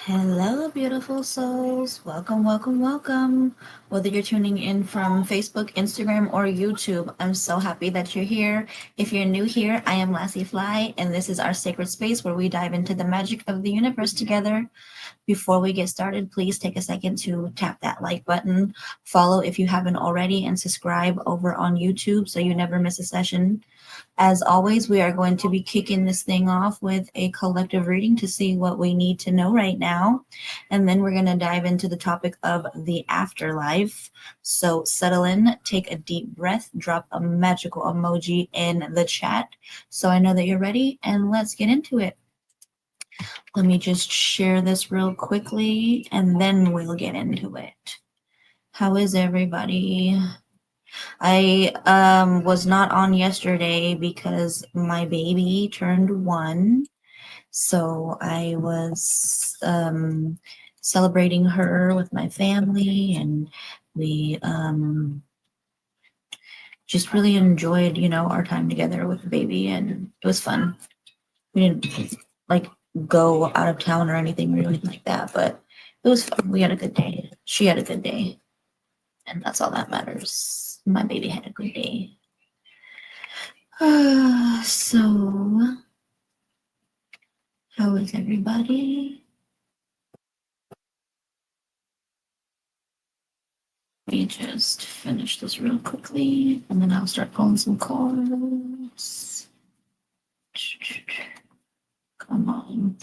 Hello, beautiful souls. Welcome, welcome, welcome. Whether you're tuning in from Facebook, Instagram, or YouTube, I'm so happy that you're here. If you're new here, I am Lassyfly, and this is our sacred space where we dive into the magic of the universe together. Before we get started, please take a second to tap that like button, follow if you haven't already, and subscribe over on YouTube so you never miss a session. As always, we are going to be kicking this thing off with a collective reading to see what we need to know right now. And then we're going to dive into the topic of the afterlife. So settle in, take a deep breath, drop a magical emoji in the chat so I know that you're ready, and let's get into it. Let me just share this real quickly and then we'll get into it. How is everybody? I was not on yesterday because my baby turned 1. So I was celebrating her with my family, and we just really enjoyed, our time together with the baby, and it was fun. We didn't like go out of town or anything really like that, but it was fun. We had a good day. She had a good day, and that's all that matters. My baby had a good day. So, how is everybody? Let me just finish this real quickly, and then I'll start pulling some cards. Come on.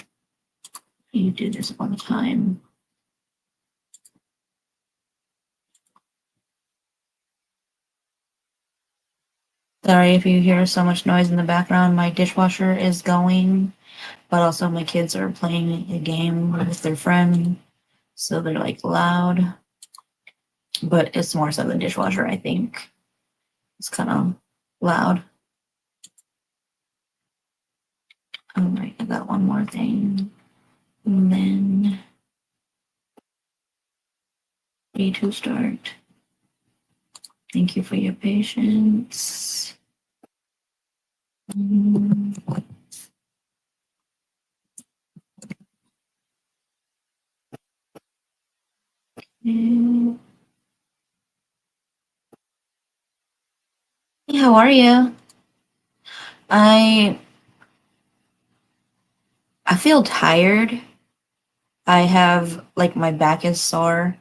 You do this one time. Sorry if you hear so much noise in the background. My dishwasher is going, but also my kids are playing a game with their friend, so they're like loud. But it's more so the dishwasher, I think. It's kind of loud. All right, I got one more thing. And then ready to start. Thank you for your patience. Hey, how are you? I feel tired. I have like my back is sore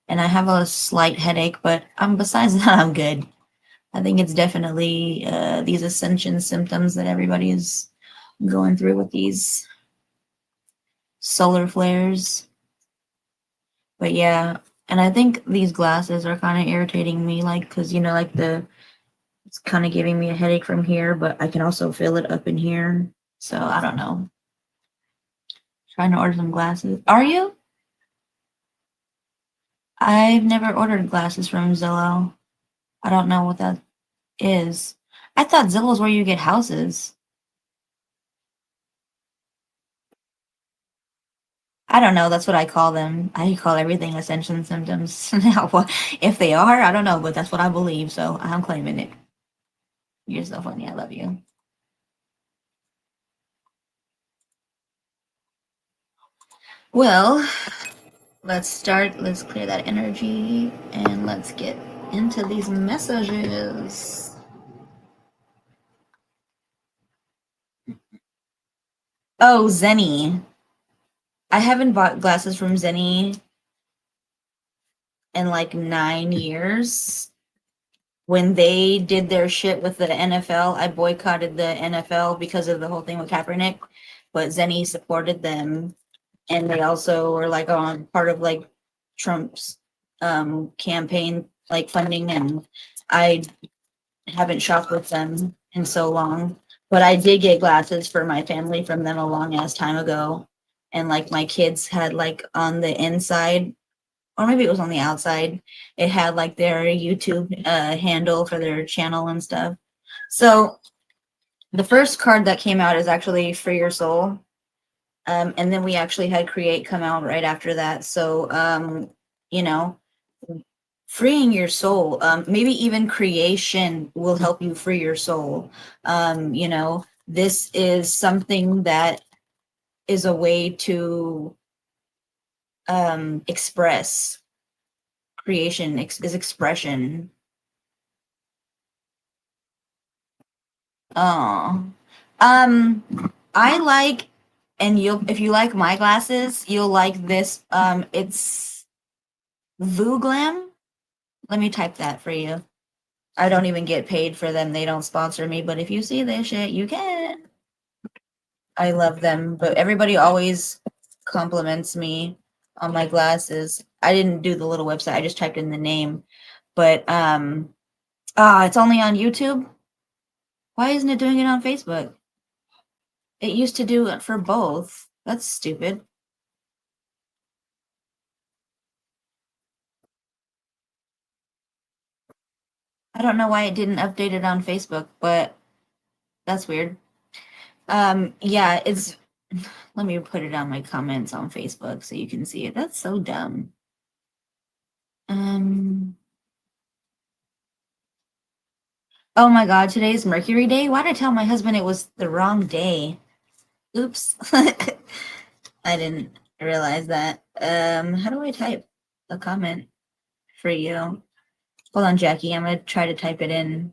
and I have a slight headache, but besides that I'm good. I think it's definitely these ascension symptoms that everybody is going through with these solar flares. But yeah, and I think these glasses are kind of irritating me, like, because like it's kind of giving me a headache from here, but I can also feel it up in here. So I don't know. Trying to order some glasses. Are you? I've never ordered glasses from Zillow. I don't know what that is. I thought Zillow's where you get houses. I don't know. That's what I call them. I call everything ascension symptoms. Now, if they are, I don't know, but that's what I believe. So I'm claiming it. You're so funny. I love you. Well, let's start. Let's clear that energy and let's get into these messages. Oh, Zenny. I haven't bought glasses from Zenny in like 9 years. When they did their shit with the NFL, I boycotted the NFL because of the whole thing with Kaepernick, but Zenny supported them, and they also were like on part of like Trump's campaign like funding, and I haven't shopped with them in so long, but I did get glasses for my family from them a long ass time ago, and like my kids had like on the inside, or maybe it was on the outside, it had like their YouTube handle for their channel and stuff. So the first card that came out is actually Free Your Soul. And then we actually had Create come out right after that. So, you know, freeing your soul, maybe even creation will help you free your soul. This is something that is a way to express. Creation is expression. Oh. I like, and you'll, if you like my glasses, you'll like this. It's Vooglam. Let me type that for you. I don't even get paid for them. They don't sponsor me, but if you see this shit, you can. I love them, but everybody always compliments me on my glasses. I didn't do the little website. I just typed in the name. But it's only on YouTube. Why isn't it doing it on Facebook? It used to do it for both. That's stupid. I don't know why it didn't update it on Facebook, but that's weird. Yeah, it's let me put it on my comments on Facebook so you can see it. That's so dumb. Um Oh my god, today's Mercury Day? Why did I tell my husband it was the wrong day? Oops. I didn't realize that. How do I type a comment for you? Hold on, Jackie. I'm gonna try to type it in.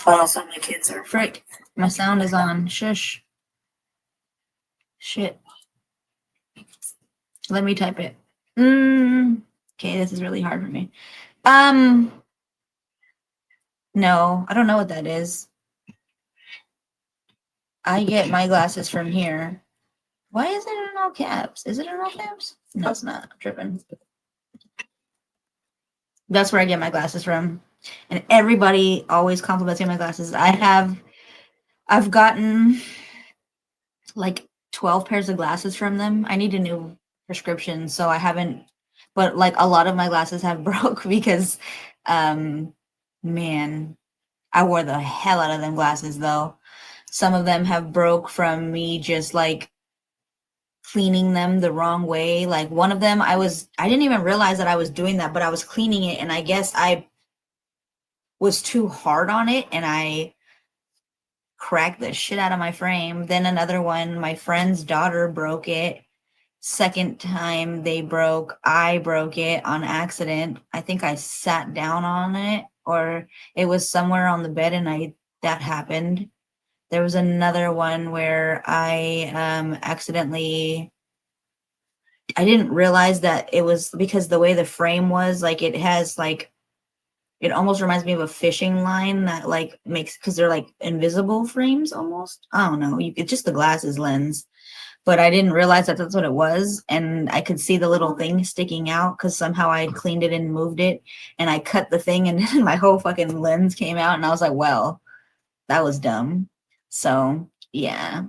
Oh, so my kids are frick. My sound is on. Shush. Shit. Let me type it. Okay, this is really hard for me. No, I don't know what that is. I get my glasses from here. Why is it in all caps? Is it in all caps? No, it's not. I'm tripping. That's where I get my glasses from. And everybody always compliments me on my glasses. I've gotten like 12 pairs of glasses from them. I need a new prescription, so I haven't, but like a lot of my glasses have broke because man, I wore the hell out of them glasses though. Some of them have broke from me just like cleaning them the wrong way. Like one of them I didn't even realize that I was doing that, but I was cleaning it and I guess I was too hard on it and I cracked the shit out of my frame. Then another one, my friend's daughter broke it. Second time I broke it on accident. I think I sat down on it or it was somewhere on the bed and that happened. There was another one where I didn't realize that it was because the way the frame was, like it has like it almost reminds me of a fishing line that like makes because they're like invisible frames almost. I don't know. It's just the glasses lens, but I didn't realize that that's what it was, and I could see the little thing sticking out because somehow I had cleaned it and moved it, and I cut the thing, and my whole fucking lens came out, and I was like, well, that was dumb. So yeah.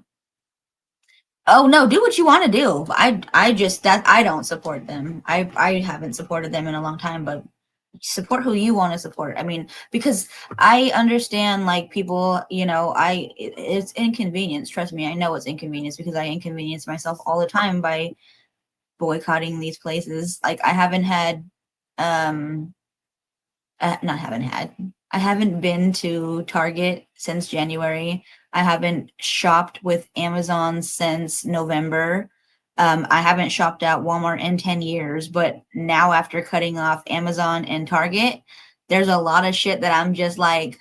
Oh no, do what you want to do. I just that I don't support them. I haven't supported them in a long time, but support who you want to support. I mean, because I understand like people, it's inconvenience. Trust me, I know it's inconvenience because I inconvenience myself all the time by boycotting these places. Like I haven't had not haven't had. I haven't been to Target since January. I haven't shopped with Amazon since November. I haven't shopped at Walmart in 10 years, but now after cutting off Amazon and Target, there's a lot of shit that I'm just like,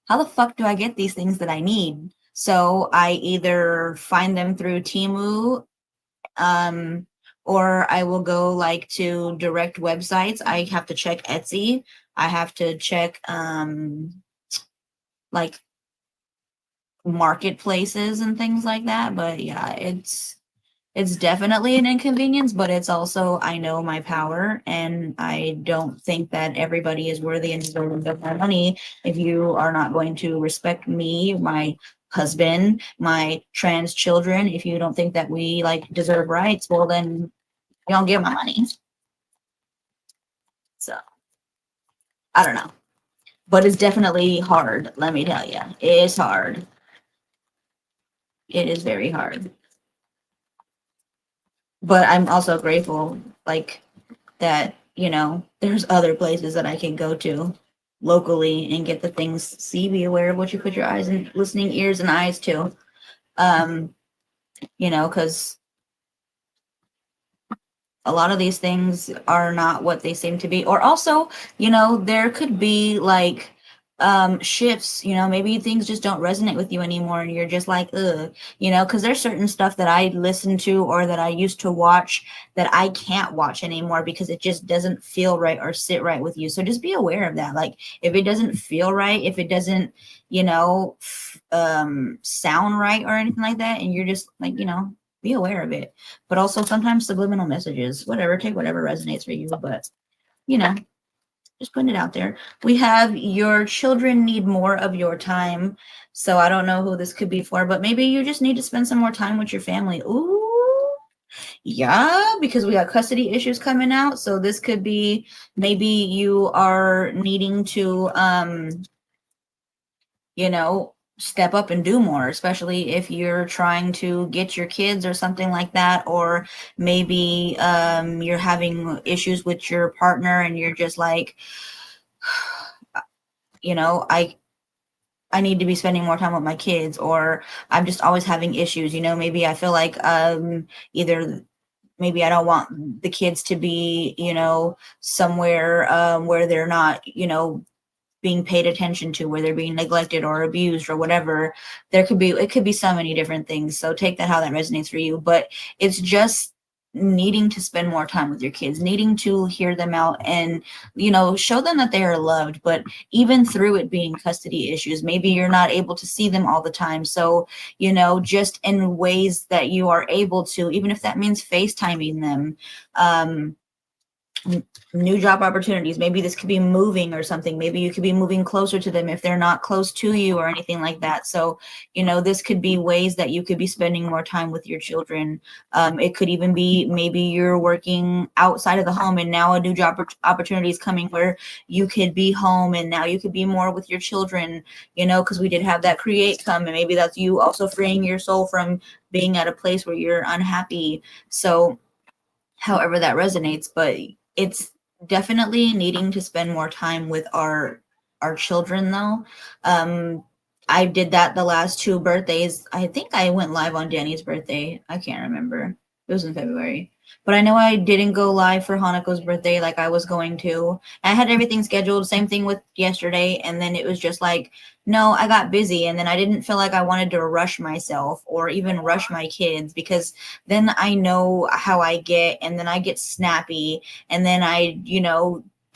how the fuck do I get these things that I need? So I either find them through Temu, um, or I will go like to direct websites. I have to check Etsy. I have to check like marketplaces and things like that. But yeah, it's definitely an inconvenience, but it's also I know my power and I don't think that everybody is worthy and deserving of my money if you are not going to respect me, my husband, my trans children. If you don't think that we like deserve rights, well then you don't get my money. So I don't know. But it's definitely hard, let me tell you. It's hard. It is very hard. But I'm also grateful, like, that, there's other places that I can go to locally and get the things. See, be aware of what you put your eyes and listening ears and eyes to. Because a lot of these things are not what they seem to be. Or also, there could be like shifts, maybe things just don't resonate with you anymore and you're just like, ugh, because there's certain stuff that I listen to or that I used to watch that I can't watch anymore because it just doesn't feel right or sit right with you. So just be aware of that. Like if it doesn't feel right, if it doesn't, sound right or anything like that, and you're just like, be aware of it. But also sometimes subliminal messages, whatever, take whatever resonates for you. But, you know, just putting it out there. We have your children need more of your time. So I don't know who this could be for, but maybe you just need to spend some more time with your family. Ooh, yeah, because we got custody issues coming out. So this could be maybe you are needing to, step up and do more, especially if you're trying to get your kids or something like that, or maybe you're having issues with your partner and you're just like, I need to be spending more time with my kids, or I'm just always having issues. Maybe I feel like either maybe I don't want the kids to be, somewhere where they're not, being paid attention to, where they're being neglected or abused or whatever. It could be so many different things. So take that how that resonates for you. But it's just needing to spend more time with your kids, needing to hear them out and, show them that they are loved. But even through it being custody issues, maybe you're not able to see them all the time. So, just in ways that you are able to, even if that means FaceTiming them, new job opportunities. Maybe this could be moving or something. Maybe you could be moving closer to them if they're not close to you or anything like that. So, this could be ways that you could be spending more time with your children. It could even be maybe you're working outside of the home and now a new job opportunity is coming where you could be home and now you could be more with your children, because we did have that create come, and maybe that's you also freeing your soul from being at a place where you're unhappy. So however that resonates, but it's definitely needing to spend more time with our children though. I did that the last two birthdays. I think I went live on Danny's birthday. I can't remember. It was in February. But I know I didn't go live for Hanako's birthday like I was going to. I had everything scheduled, same thing with yesterday, and then it was just like, no, I got busy, and then I didn't feel like I wanted to rush myself or even rush my kids, because then I know how I get, and then I get snappy, and then I,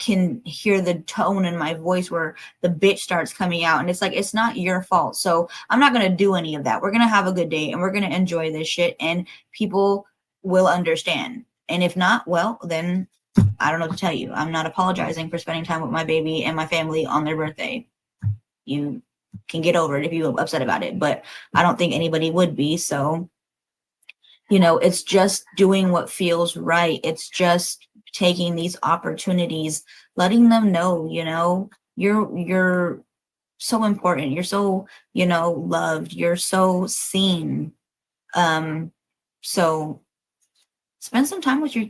can hear the tone in my voice where the bitch starts coming out, and it's like, it's not your fault. So I'm not going to do any of that. We're going to have a good day and we're going to enjoy this shit, and people will understand. And if not, well, then I don't know what to tell you. I'm not apologizing for spending time with my baby and my family on their birthday. You can get over it if you're upset about it, but I don't think anybody would be. So, it's just doing what feels right. It's just taking these opportunities, letting them know, you're so important. You're so, loved. You're so seen. So spend some time with your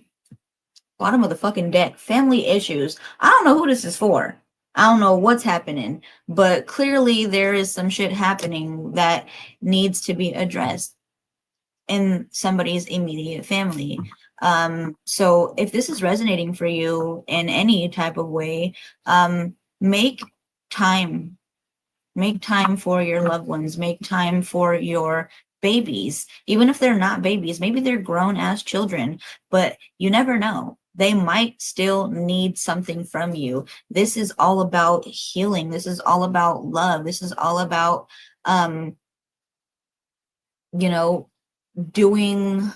bottom of the fucking deck. Family issues. I don't know who this is for. I don't know what's happening, but clearly there is some shit happening that needs to be addressed in somebody's immediate family. So if this is resonating for you in any type of way, make time. Make time for your loved ones. Make time for your babies. Even if they're not babies, maybe they're grown ass children, but you never know. They might still need something from you. This is all about healing. This is all about love. This is all about, doing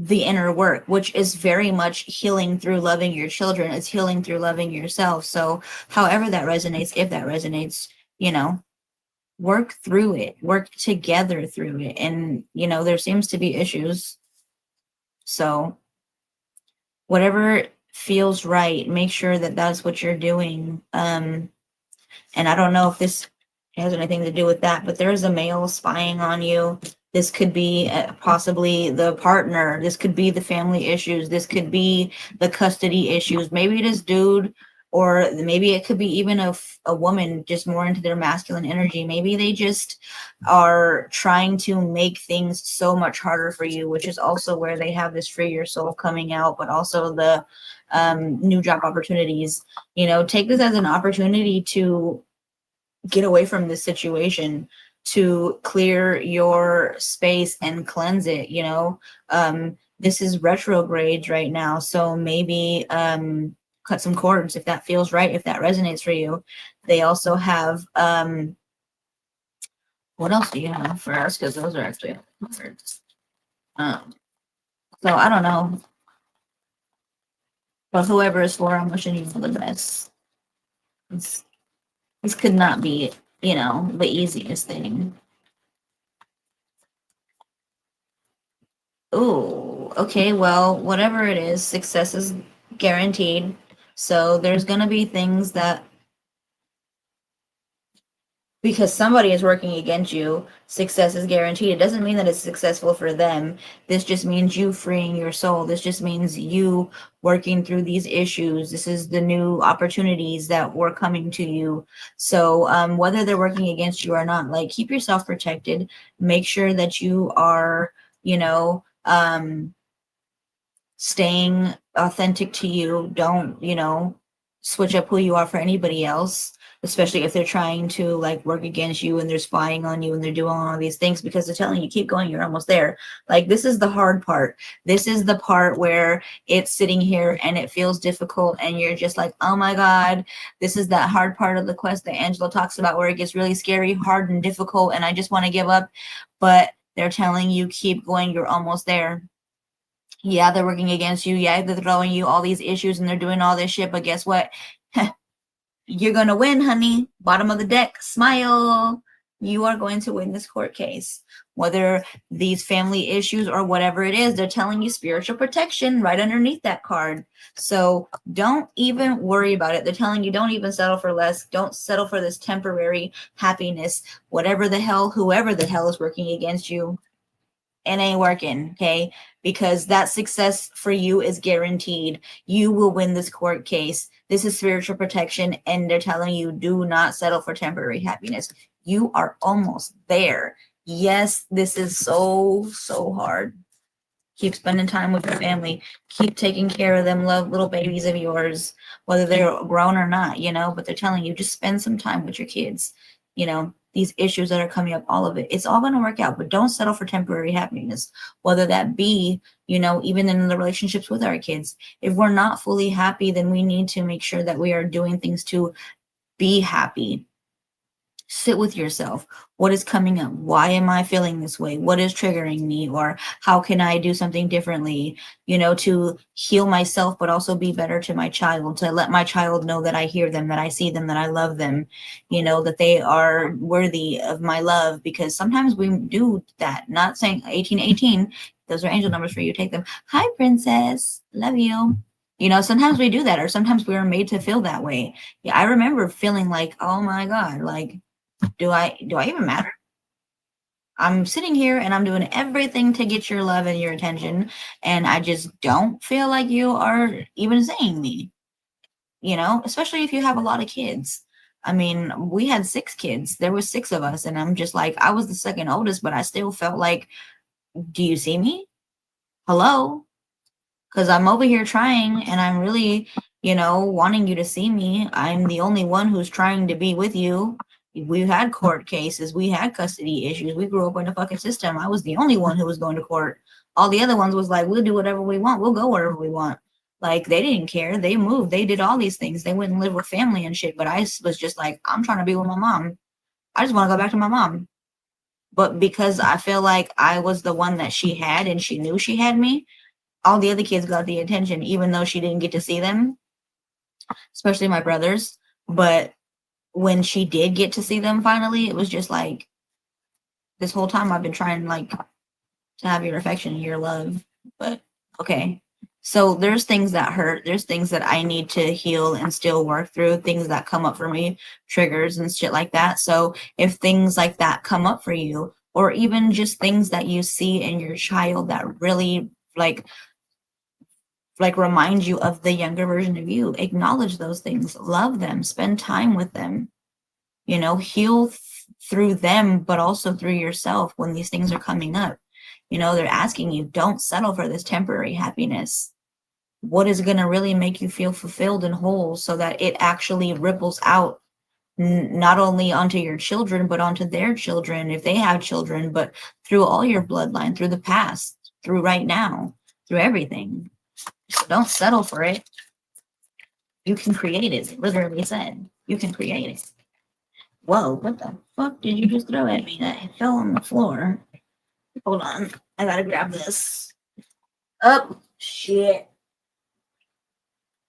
the inner work, which is very much healing through loving your children. It's healing through loving yourself. So however that resonates, if that resonates, work through it, work together through it. And, there seems to be issues. So whatever feels right, make sure that that's what you're doing. And I don't know if this has anything to do with that, but there's a male spying on you. This could be possibly the partner. This could be the family issues. This could be the custody issues. Maybe this dude or maybe it could be even a woman just more into their masculine energy. Maybe they just are trying to make things so much harder for you, which is also where they have this free your soul coming out, but also the new job opportunities. Take this as an opportunity to get away from this situation, to clear your space and cleanse it. This is retrograde right now, so maybe cut some cords if that feels right, if that resonates for you. They also have what else do you have for us, because those are actually cards. So I don't know, but whoever it's for, I'm wishing you the best. This could not be, the easiest thing. Oh, okay. Well, whatever it is, success is guaranteed. So there's going to be things that, because somebody is working against you, success is guaranteed. It doesn't mean that it's successful for them. This just means you freeing your soul. This just means you working through these issues. This is the new opportunities that were coming to you. So whether they're working against you or not, like, keep yourself protected. Make sure that you are, staying authentic to you. Don't, switch up who you are for anybody else, especially if they're trying to like work against you and they're spying on you and they're doing all these things, because they're telling you keep going, you're almost there. Like, this is the hard part. This is the part where it's sitting here and it feels difficult and you're just like, oh my God, this is that hard part of the quest that Angela talks about, where it gets really scary, hard, and difficult, and I just want to give up. But they're telling you keep going, you're almost there. Yeah, they're working against you. Yeah, they're throwing you all these issues and they're doing all this shit. But guess what? You're going to win, honey. Bottom of the deck, smile. You are going to win this court case. Whether these family issues or whatever it is, they're telling you spiritual protection right underneath that card. So don't even worry about it. They're telling you don't even settle for less. Don't settle for this temporary happiness. Whatever the hell, whoever the hell is working against you, it ain't working, okay? Because that success for you is guaranteed. You will win this court case. This is spiritual protection, and they're telling you do not settle for temporary happiness. You are almost there. Yes, this is so hard. Keep spending time with your family. Keep taking care of them, love little babies of yours, whether they're grown or not, but they're telling you just spend some time with your kids. These issues that are coming up, all of it, it's all going to work out, but don't settle for temporary happiness, whether that be, even in the relationships with our kids. If we're not fully happy, then we need to make sure that we are doing things to be happy. Sit with yourself. What is coming up? Why am I feeling this way? What is triggering me? Or how can I do something differently, to heal myself, but also be better to my child, to let my child know that I hear them, that I see them, that I love them, that they are worthy of my love. Because sometimes we do that. Not saying 1818, those are angel numbers for you. Take them. Hi, princess. Love you. Sometimes we do that, or sometimes we are made to feel that way. Yeah, I remember feeling like, oh my God, like, do I even matter? I'm sitting here and I'm doing everything to get your love and your attention, and I just don't feel like you are even seeing me, especially if you have a lot of kids. I mean, we had 6 kids. There was 6 of us, and I'm just like, I was the second oldest, but I still felt like, do you see me? Hello? Because I'm over here trying and I'm really, wanting you to see me. I'm the only one who's trying to be with you. We had court cases, we had custody issues, we grew up in a fucking system. I was the only one who was going to court. All the other ones was like, we'll do whatever we want, we'll go wherever we want. Like, they didn't care. They moved, they did all these things, they went and lived with family and shit. But I was just like, I'm trying to be with my mom. I just want to go back to my mom. But because I feel like I was the one that she had and she knew she had me, all the other kids got the attention, even though she didn't get to see them, especially my brothers. But when she did get to see them finally, it was just like, this whole time I've been trying, like, to have your affection and your love. But okay. So there's things that hurt. There's things that I need to heal and still work through, things that come up for me, triggers and shit like that. So if things like that come up for you, or even just things that you see in your child that really, like, like remind you of the younger version of you. Acknowledge those things, love them, spend time with them, heal through them, but also through yourself when these things are coming up. They're asking you, don't settle for this temporary happiness. What is going to really make you feel fulfilled and whole so that it actually ripples out not only onto your children, but onto their children, if they have children, but through all your bloodline, through the past, through right now, through everything. So don't settle for it. You can create it. It literally said you can create it. Whoa, what the fuck did you just throw at me? That fell on the floor. Hold on. I gotta grab this. Oh, shit.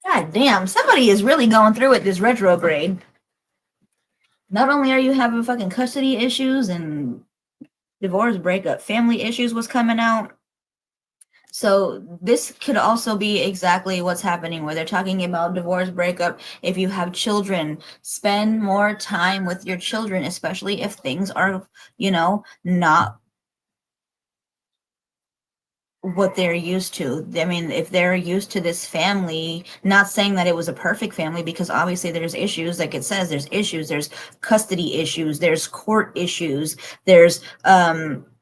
God damn, somebody is really going through it this retrograde. Not only are you having fucking custody issues and divorce, breakup, family issues was coming out. So this could also be exactly what's happening where they're talking about divorce, breakup. If you have children, spend more time with your children, especially if things are, not what they're used to. I mean, if they're used to this family, not saying that it was a perfect family, because obviously there's issues, like it says, there's issues, there's custody issues, there's court issues, there's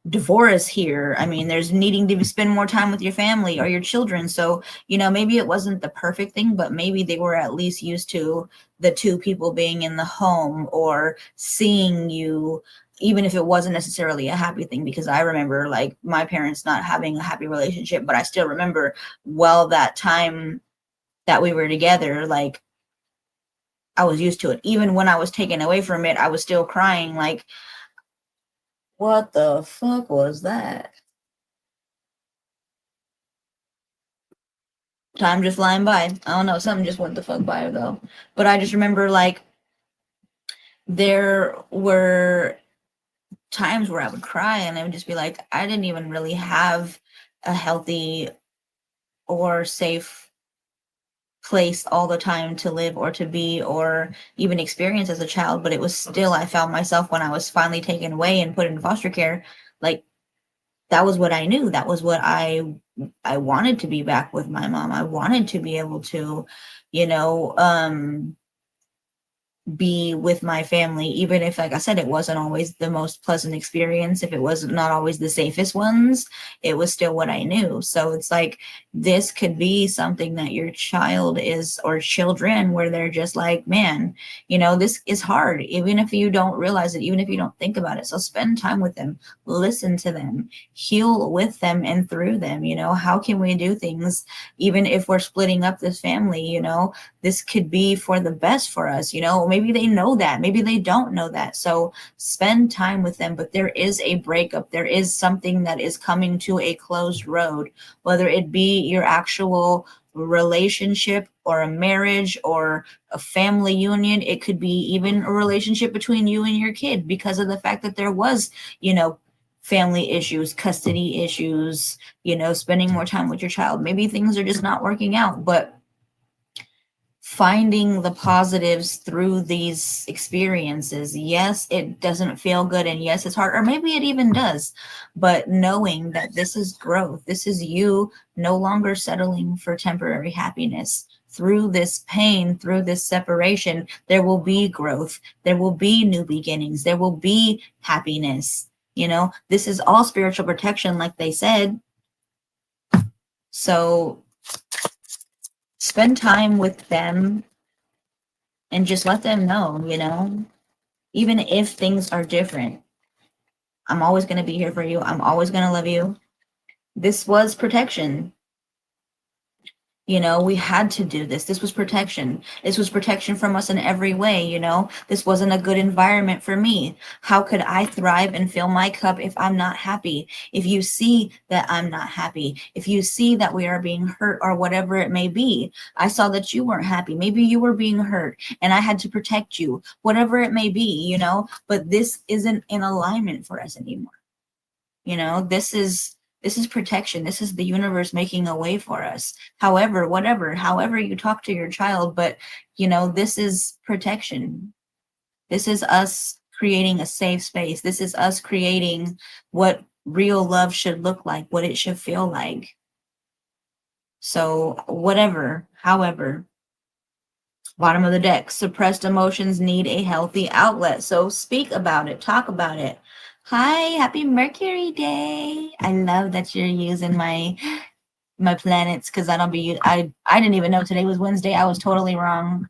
divorce here. I mean, there's needing to spend more time with your family or your children. So, maybe it wasn't the perfect thing, but maybe they were at least used to the two people being in the home or seeing you, even if it wasn't necessarily a happy thing, because I remember like my parents not having a happy relationship, but I still remember, well, that time that we were together, like I was used to it. Even when I was taken away from it, I was still crying like, what the fuck was that? Time just flying by. I don't know, something just went the fuck by though. But I just remember like there were times where I would cry and I would just be like, I didn't even really have a healthy or safe place all the time to live or to be or even experience as a child, but it was still, I found myself when I was finally taken away and put in foster care, like that was what I knew. That was what I wanted to be back with my mom. I wanted to be able to, you know, be with my family, even if, like I said, it wasn't always the most pleasant experience, if it was not always the safest ones, it was still what I knew. So it's like, this could be something that your child is, or children, where they're just like, man, this is hard, even if you don't realize it, even if you don't think about it. So spend time with them, listen to them, heal with them and through them. How can we do things, even if we're splitting up this family, this could be for the best for us. Maybe they know that, maybe they don't know that. So spend time with them. But there is a breakup, there is something that is coming to a closed road, whether it be your actual relationship or a marriage or a family union. It could be even a relationship between you and your kid, because of the fact that there was, family issues, custody issues, spending more time with your child. Maybe things are just not working out, but finding the positives through these experiences. Yes, it doesn't feel good, and yes, it's hard, or maybe it even does, but knowing that this is growth, this is you no longer settling for temporary happiness. Through this pain, through this separation, there will be growth, there will be new beginnings, there will be happiness. This is all spiritual protection, like they said. So spend time with them and just let them know, even if things are different, I'm always going to be here for you. I'm always going to love you. This was protection. We had to do this. This was protection. This was protection from us in every way. This wasn't a good environment for me. How could I thrive and fill my cup if I'm not happy? If you see that I'm not happy, if you see that we are being hurt or whatever it may be, I saw that you weren't happy. Maybe you were being hurt and I had to protect you, whatever it may be, but this isn't in alignment for us anymore. This is protection. This is the universe making a way for us. However you talk to your child, but this is protection. This is us creating a safe space. This is us creating what real love should look like, what it should feel like. So whatever, however, bottom of the deck, suppressed emotions need a healthy outlet. So speak about it, talk about it. Hi, happy Mercury Day. I love that you're using my planets because I don't be I didn't even know today was Wednesday. I was totally wrong.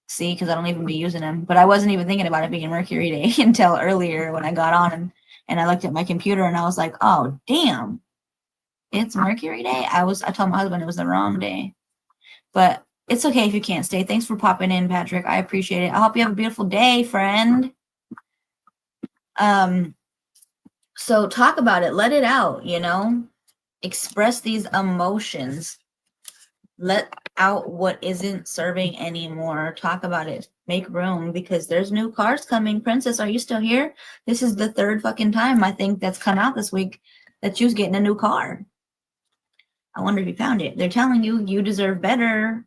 See, because I don't even be using them. But I wasn't even thinking about it being Mercury Day until earlier when I got on and I looked at my computer and I was like, oh damn, it's Mercury Day. I told my husband it was the wrong day. But it's okay if you can't stay. Thanks for popping in, Patrick. I appreciate it. I hope you have a beautiful day, friend. So talk about it. Let it out, Express these emotions. Let out what isn't serving anymore. Talk about it. Make room because there's new cars coming. Princess, are you still here? This is the third fucking time I think that's come out this week that you's getting a new car. I wonder if you found it. They're telling you you deserve better.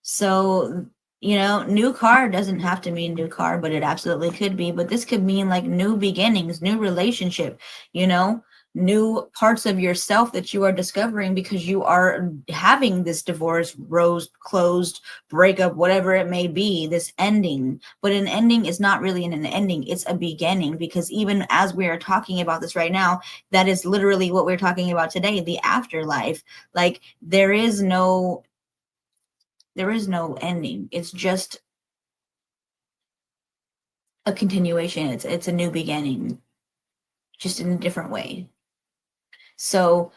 So, new car doesn't have to mean new car, but it absolutely could be. But this could mean like new beginnings, new relationship, new parts of yourself that you are discovering because you are having this divorce, rose, closed, breakup, whatever it may be, this ending. But an ending is not really an ending, it's a beginning, because even as we are talking about this right now, that is literally what we're talking about today, the afterlife. Like there is no ending. It's just a continuation. It's a new beginning, just in a different way. So,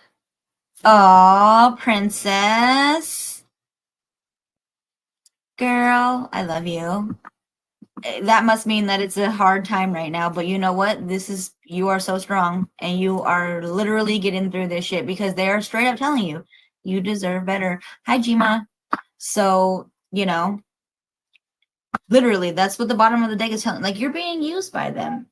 princess, girl, I love you. That must mean that it's a hard time right now, but you know what? You are so strong and you are literally getting through this shit because they are straight up telling you you deserve better. Hi, Jima. So, literally, that's what the bottom of the deck is telling. Like, you're being used by them.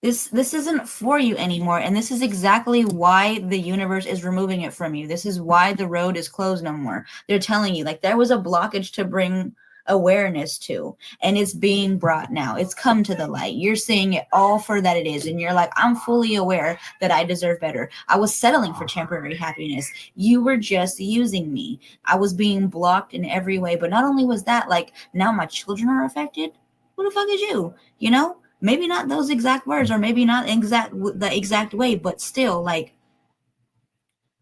This isn't for you anymore, and this is exactly why the universe is removing it from you. This is why the road is closed no more. They're telling you, like, there was a blockage to bring awareness to, and it's being brought now. It's come to the light. You're seeing it all for that it is, and you're like, I'm fully aware that I deserve better. I was settling for temporary happiness. You were just using me. I was being blocked in every way. But not only was that, like, now my children are affected. Who the fuck is you? Maybe not those exact words, or maybe not the exact way, but still, like,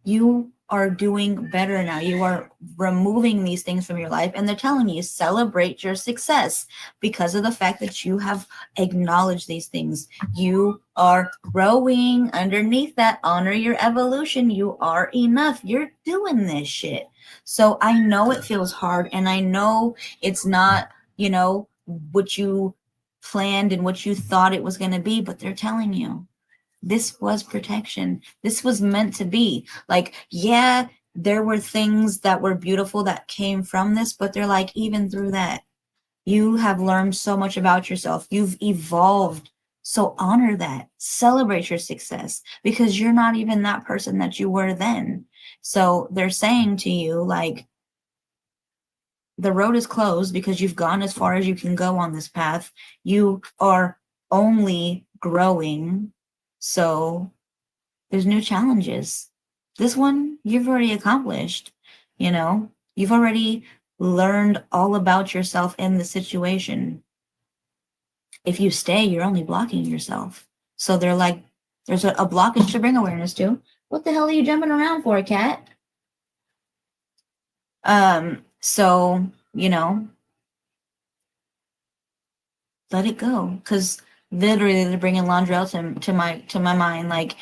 you are doing better now. You are removing these things from your life, and they're telling you celebrate your success because of the fact that you have acknowledged these things. You are growing underneath that. Honor your evolution. You are enough. You're doing this shit. So I know it feels hard, and I know it's not, what you planned and what you thought it was going to be, but they're telling you this was protection. This was meant to be. Like, yeah, there were things that were beautiful that came from this, but they're like, even through that, you have learned so much about yourself. You've evolved. So honor that. Celebrate your success because you're not even that person that you were then. So they're saying to you, like, the road is closed because you've gone as far as you can go on this path. You are only growing. So there's new challenges. This one you've already accomplished. You've already learned all about yourself in the situation. If you stay, you're only blocking yourself. So they're like, there's a blockage to bring awareness to. What the hell are you jumping around for, cat? So, let it go. Because literally they're bringing Landrell to my mind. Like,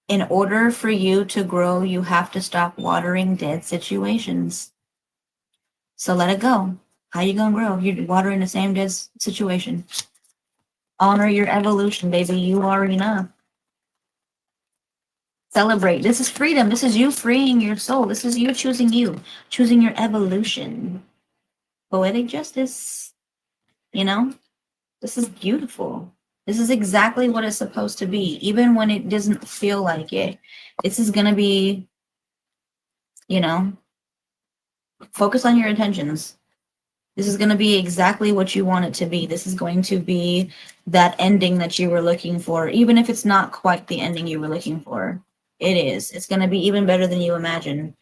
in order for you to grow, you have to stop watering dead situations. So let it go. How you gonna grow? You're watering the same dead situation. Honor your evolution, baby. You are enough. Celebrate. This is freedom. This is you freeing your soul. This is you, choosing your evolution. Poetic justice. This is beautiful. This is exactly what it's supposed to be, even when it doesn't feel like it. This is gonna be, focus on your intentions. This is going to be exactly what you want it to be. This is going to be that ending that you were looking for, even if it's not quite the ending you were looking for. It is. It's going to be even better than you imagine.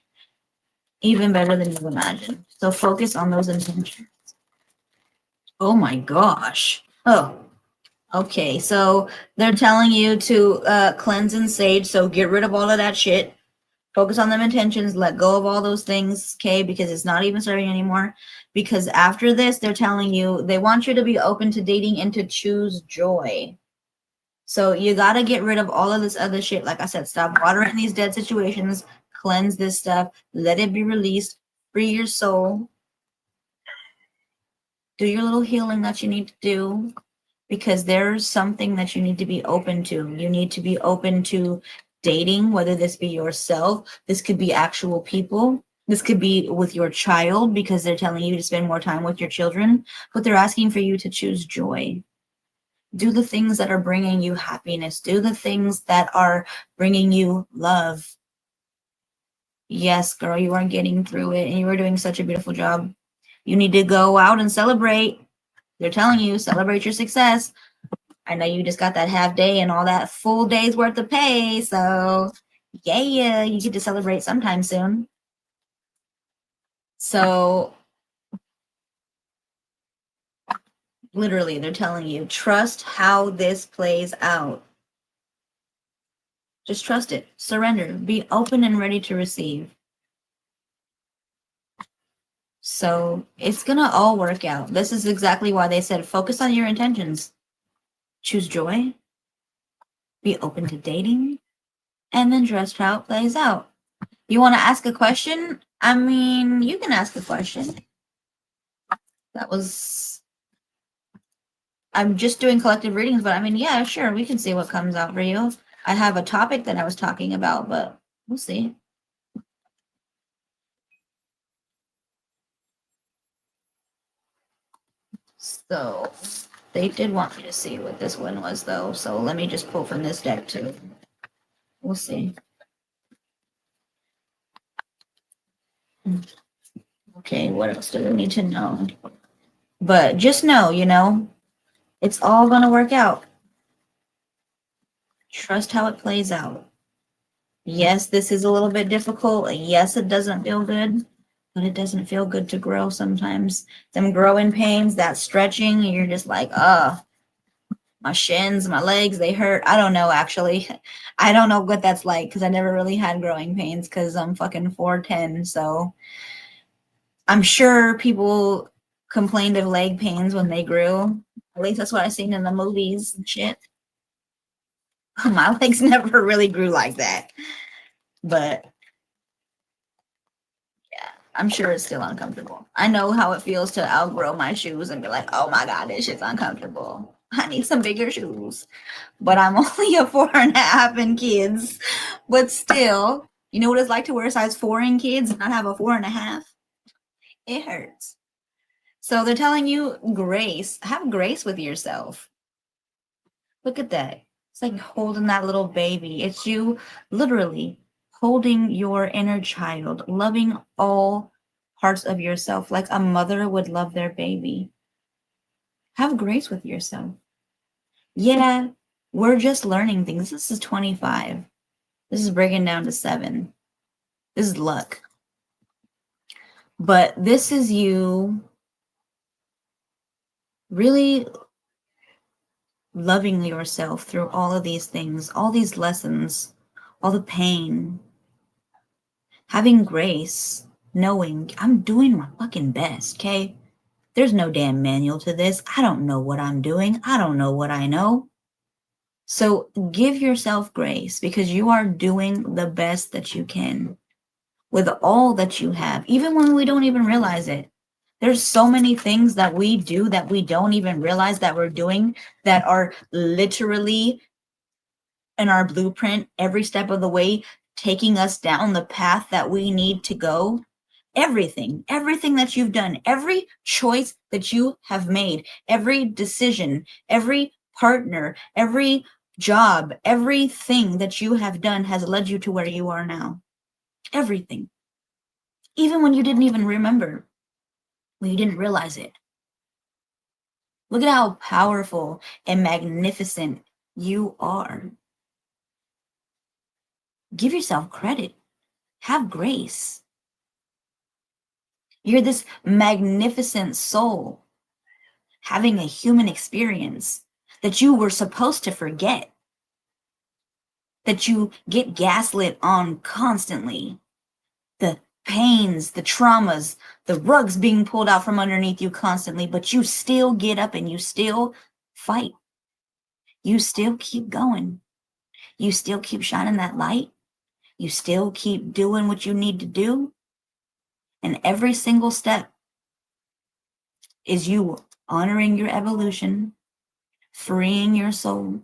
Even better than you imagine. So focus on those intentions. Oh my gosh. Oh, okay. So they're telling you to cleanse and sage. So get rid of all of that shit. Focus on them intentions. Let go of all those things, okay? Because it's not even serving anymore. Because after this, they're telling you they want you to be open to dating and to choose joy. So you got to get rid of all of this other shit. Like I said, stop watering these dead situations. Cleanse this stuff. Let it be released. Free your soul. Do your little healing that you need to do, because there's something that you need to be open to. You need to be open to dating, whether this be yourself, this could be actual people, this could be with your child, because they're telling you to spend more time with your children, but they're asking for you to choose joy. Do the things that are bringing you happiness. Do the things that are bringing you love. Yes, girl, you are getting through it and you are doing such a beautiful job. You need to go out and celebrate. They're telling you, celebrate your success. I know you just got that half day and all that full day's worth of pay. So, yeah, you get to celebrate sometime soon. So, literally, they're telling you, trust how this plays out. Just trust it. Surrender. Be open and ready to receive. So, it's going to all work out. This is exactly why they said focus on your intentions. Choose joy. Be open to dating. And then trust how it plays out. You want to ask a question? I mean, you can ask a question. That was, I'm just doing collective readings, but I mean, yeah, sure, we can see what comes out for you. I have a topic that I was talking about, but we'll see. So they did want me to see what this one was, though. So let me just pull from this deck too. We'll see. Okay, what else do we need to know? But just know, it's all gonna work out. Trust how it plays out. Yes, this is a little bit difficult. Yes, it doesn't feel good, but it doesn't feel good to grow sometimes. Them growing pains, that stretching, you're just like, my shins, my legs, they hurt. I don't know, actually. I don't know what that's like because I never really had growing pains because I'm fucking 4'10". So I'm sure people complained of leg pains when they grew. At least that's what I've seen in the movies and shit. My legs never really grew like that. But I'm sure it's still uncomfortable. I know how it feels to outgrow my shoes and be like, oh my God, this shit's uncomfortable. I need some bigger shoes. But I'm only a 4.5 in kids. But still, you know what it's like to wear a size 4 in kids and not have a 4.5? It hurts. So they're telling you grace. Have grace with yourself. Look at that. It's like holding that little baby. It's you literally holding your inner child, loving all parts of yourself like a mother would love their baby. Have grace with yourself. Yeah, we're just learning things. This is 25. This is breaking down to 7. This is luck. But this is you really loving yourself through all of these things, all these lessons, all the pain, having grace, knowing I'm doing my fucking best, okay? There's no damn manual to this. I don't know what I'm doing. I don't know what I know. So give yourself grace because you are doing the best that you can with all that you have, even when we don't even realize it. There's so many things that we do that we don't even realize that we're doing that are literally in our blueprint every step of the way, taking us down the path that we need to go. Everything that you've done, every choice that you have made, every decision, every partner, every job, everything that you have done has led you to where you are now. Everything. Even when you didn't even remember, when you didn't realize it. Look at how powerful and magnificent you are. Give yourself credit. Have grace. You're this magnificent soul having a human experience that you were supposed to forget, that you get gaslit on constantly. The pains, the traumas, the rugs being pulled out from underneath you constantly, but you still get up and you still fight. You still keep going. You still keep shining that light. You still keep doing what you need to do. And every single step is you honoring your evolution, freeing your soul,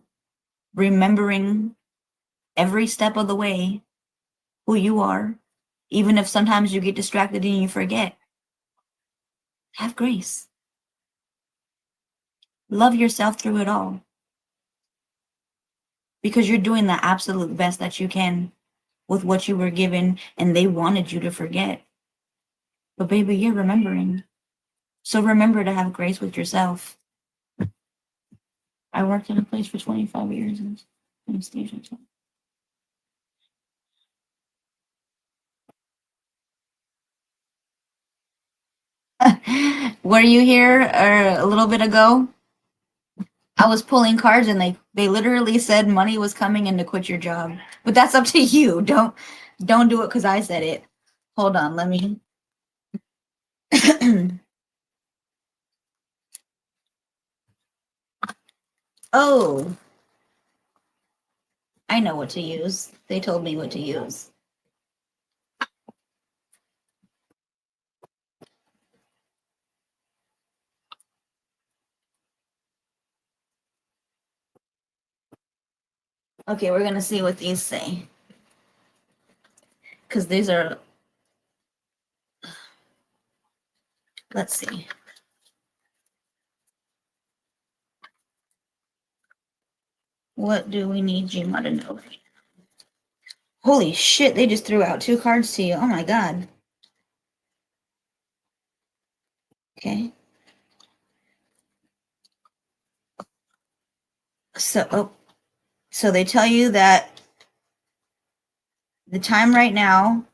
remembering every step of the way who you are, even if sometimes you get distracted and you forget. Have grace. Love yourself through it all because you're doing the absolute best that you can with what you were given and they wanted you to forget. But baby, you're remembering. So remember to have grace with yourself. I worked in a place for 25 years in anesthesia. Were you here a little bit ago? I was pulling cards and they literally said money was coming and to quit your job. But that's up to you. Don't do it because I said it. Hold on, let me. Oh, I know what to use. They told me what to use. Okay, we're gonna see what these say. Because these are, let's see. What do we need Gma to know? Holy shit, they just threw out 2 cards to you. Oh my god. Okay. So they tell you that the time right now,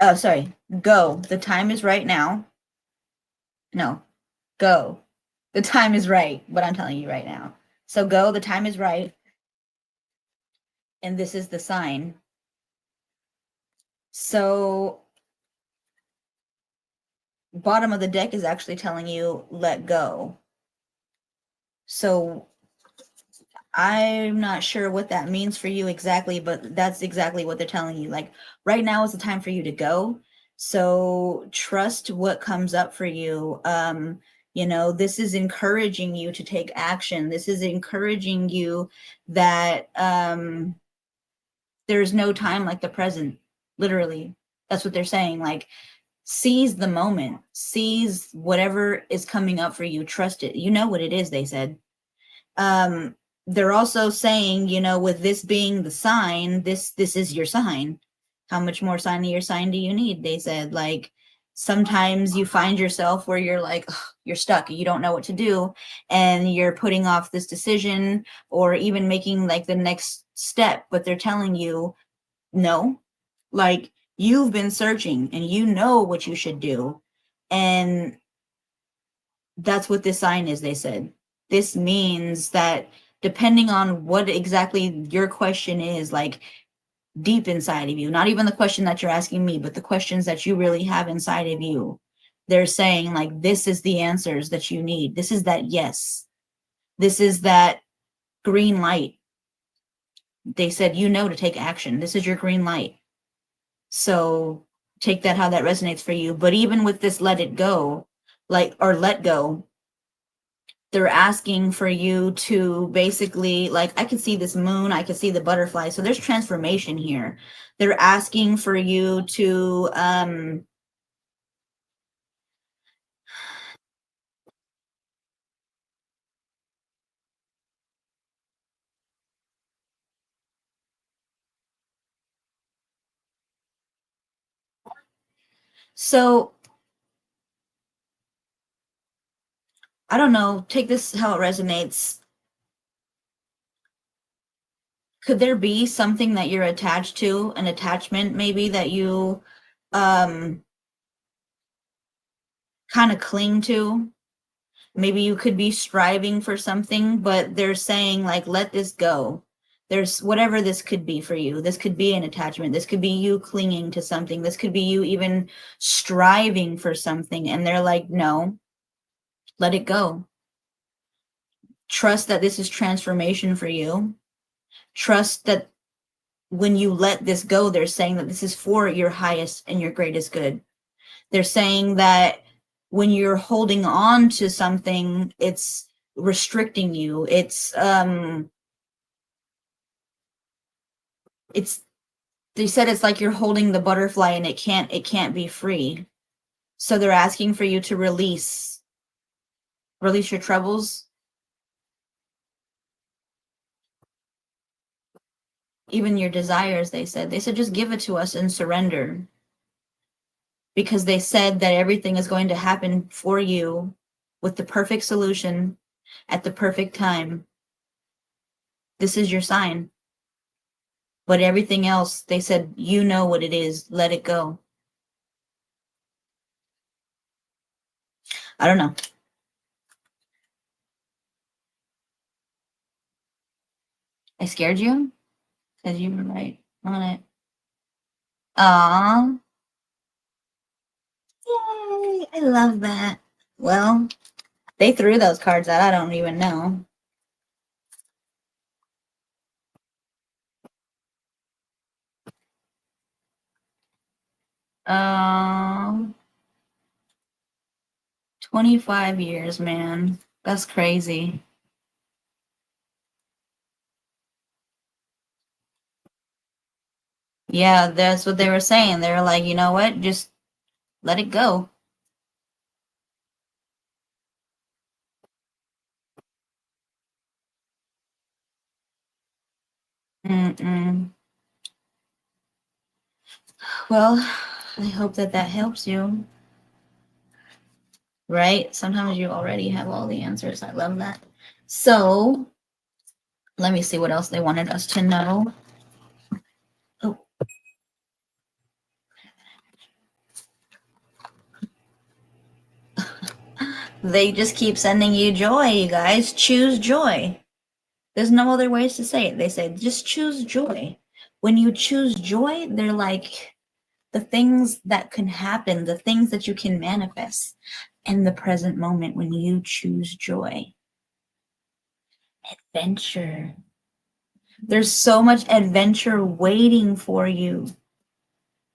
oh, sorry, go. The time is right now. No, go. The time is right, but I'm telling you right now. So go, the time is right. And this is the sign. So bottom of the deck is actually telling you let go. So I'm not sure what that means for you exactly, but that's exactly what they're telling you. Like right now is the time for you to go. So trust what comes up for you. This is encouraging you to take action. This is encouraging you that there's no time like the present. Literally. That's what they're saying. Like seize the moment, seize whatever is coming up for you, trust it. You know what it is, they said. They're also saying, with this being the sign, this is your sign. How much more sign of your sign do you need? They said, like, sometimes you find yourself where you're like, ugh, you're stuck, you don't know what to do, and you're putting off this decision or even making like the next step, but they're telling you, no, like you've been searching and you know what you should do. And that's what this sign is, they said. This means that depending on what exactly your question is, like deep inside of you, not even the question that you're asking me, but the questions that you really have inside of you, they're saying like, this is the answers that you need. This is that yes. This is that green light. They said, to take action. This is your green light. So take that how that resonates for you. But even with this let it go, or let go, they're asking for you to basically, like, I can see this moon, I can see the butterfly. So there's transformation here. They're asking for you to so I don't know, take this how it resonates. could there be something that you're attached to, an attachment maybe that you um kind of cling to? Maybe you could be striving for something, but they're saying like, let this go. There's whatever this could be for you. This could be an attachment. This could be you clinging to something. This could be you even striving for something. And they're like, no, let it go. Trust that this is transformation for you. Trust that when you let this go, they're saying that this is for your highest and your greatest good. They're saying that when you're holding on to something, it's restricting you. It's they said it's like you're holding the butterfly and it can't be free. So they're asking for you to release your troubles, even your desires. They said just give it to us and surrender, because they said that everything is going to happen for you with the perfect solution at the perfect time. This is your sign. But everything else, they said, you know what it is, let it go. I don't know. I scared you? Because you were right on it. Aww. Yay! I love that. Well, they threw those cards out. I don't even know. Um, 25 years, man. That's crazy. Yeah, that's what they were saying. They were like, you know what? Just let it go. Mm-mm. Well, I hope that that helps you, right? Sometimes you already have all the answers. I love that. So, let me see what else they wanted us to know. Oh, they just keep sending you joy, you guys. Choose joy. There's no other ways to say it. They say just choose joy. When you choose joy, they're like the things that can happen, the things that you can manifest in the present moment when you choose joy. Adventure. There's so much adventure waiting for you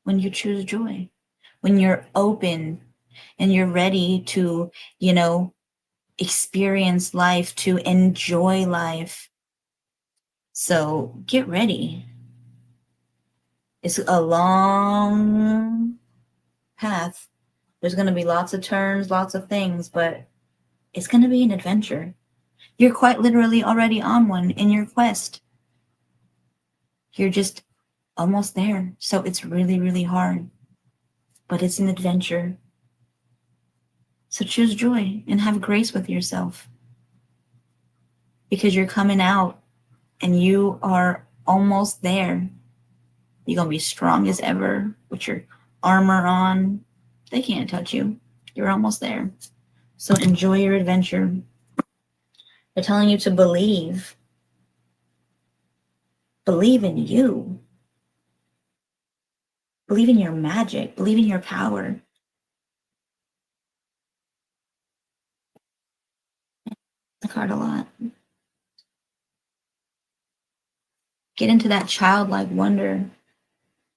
when you choose joy. When you're open and you're ready to, you know, experience life, to enjoy life. So get ready. It's a long path. There's going to be lots of turns, lots of things, but it's going to be an adventure. You're quite literally already on one in your quest. You're just almost there. So it's really, really hard, but it's an adventure. So choose joy and have grace with yourself, because you're coming out and you are almost there. You're going to be strong as ever with your armor on. They can't touch you. You're almost there. So enjoy your adventure. They're telling you to believe. Believe in you. Believe in your magic. Believe in your power. I card a lot. Get into that childlike wonder.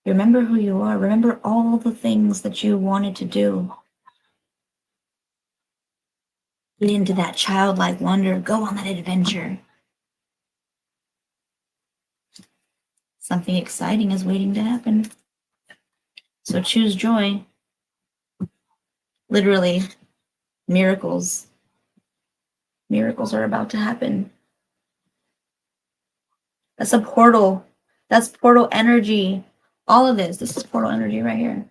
Remember who you are. Remember all the things that you wanted to do. Get into that childlike wonder. Go on that adventure. Something exciting is waiting to happen. So choose joy. Literally, miracles. Miracles are about to happen. That's a portal. That's portal energy. All of this is portal energy right here.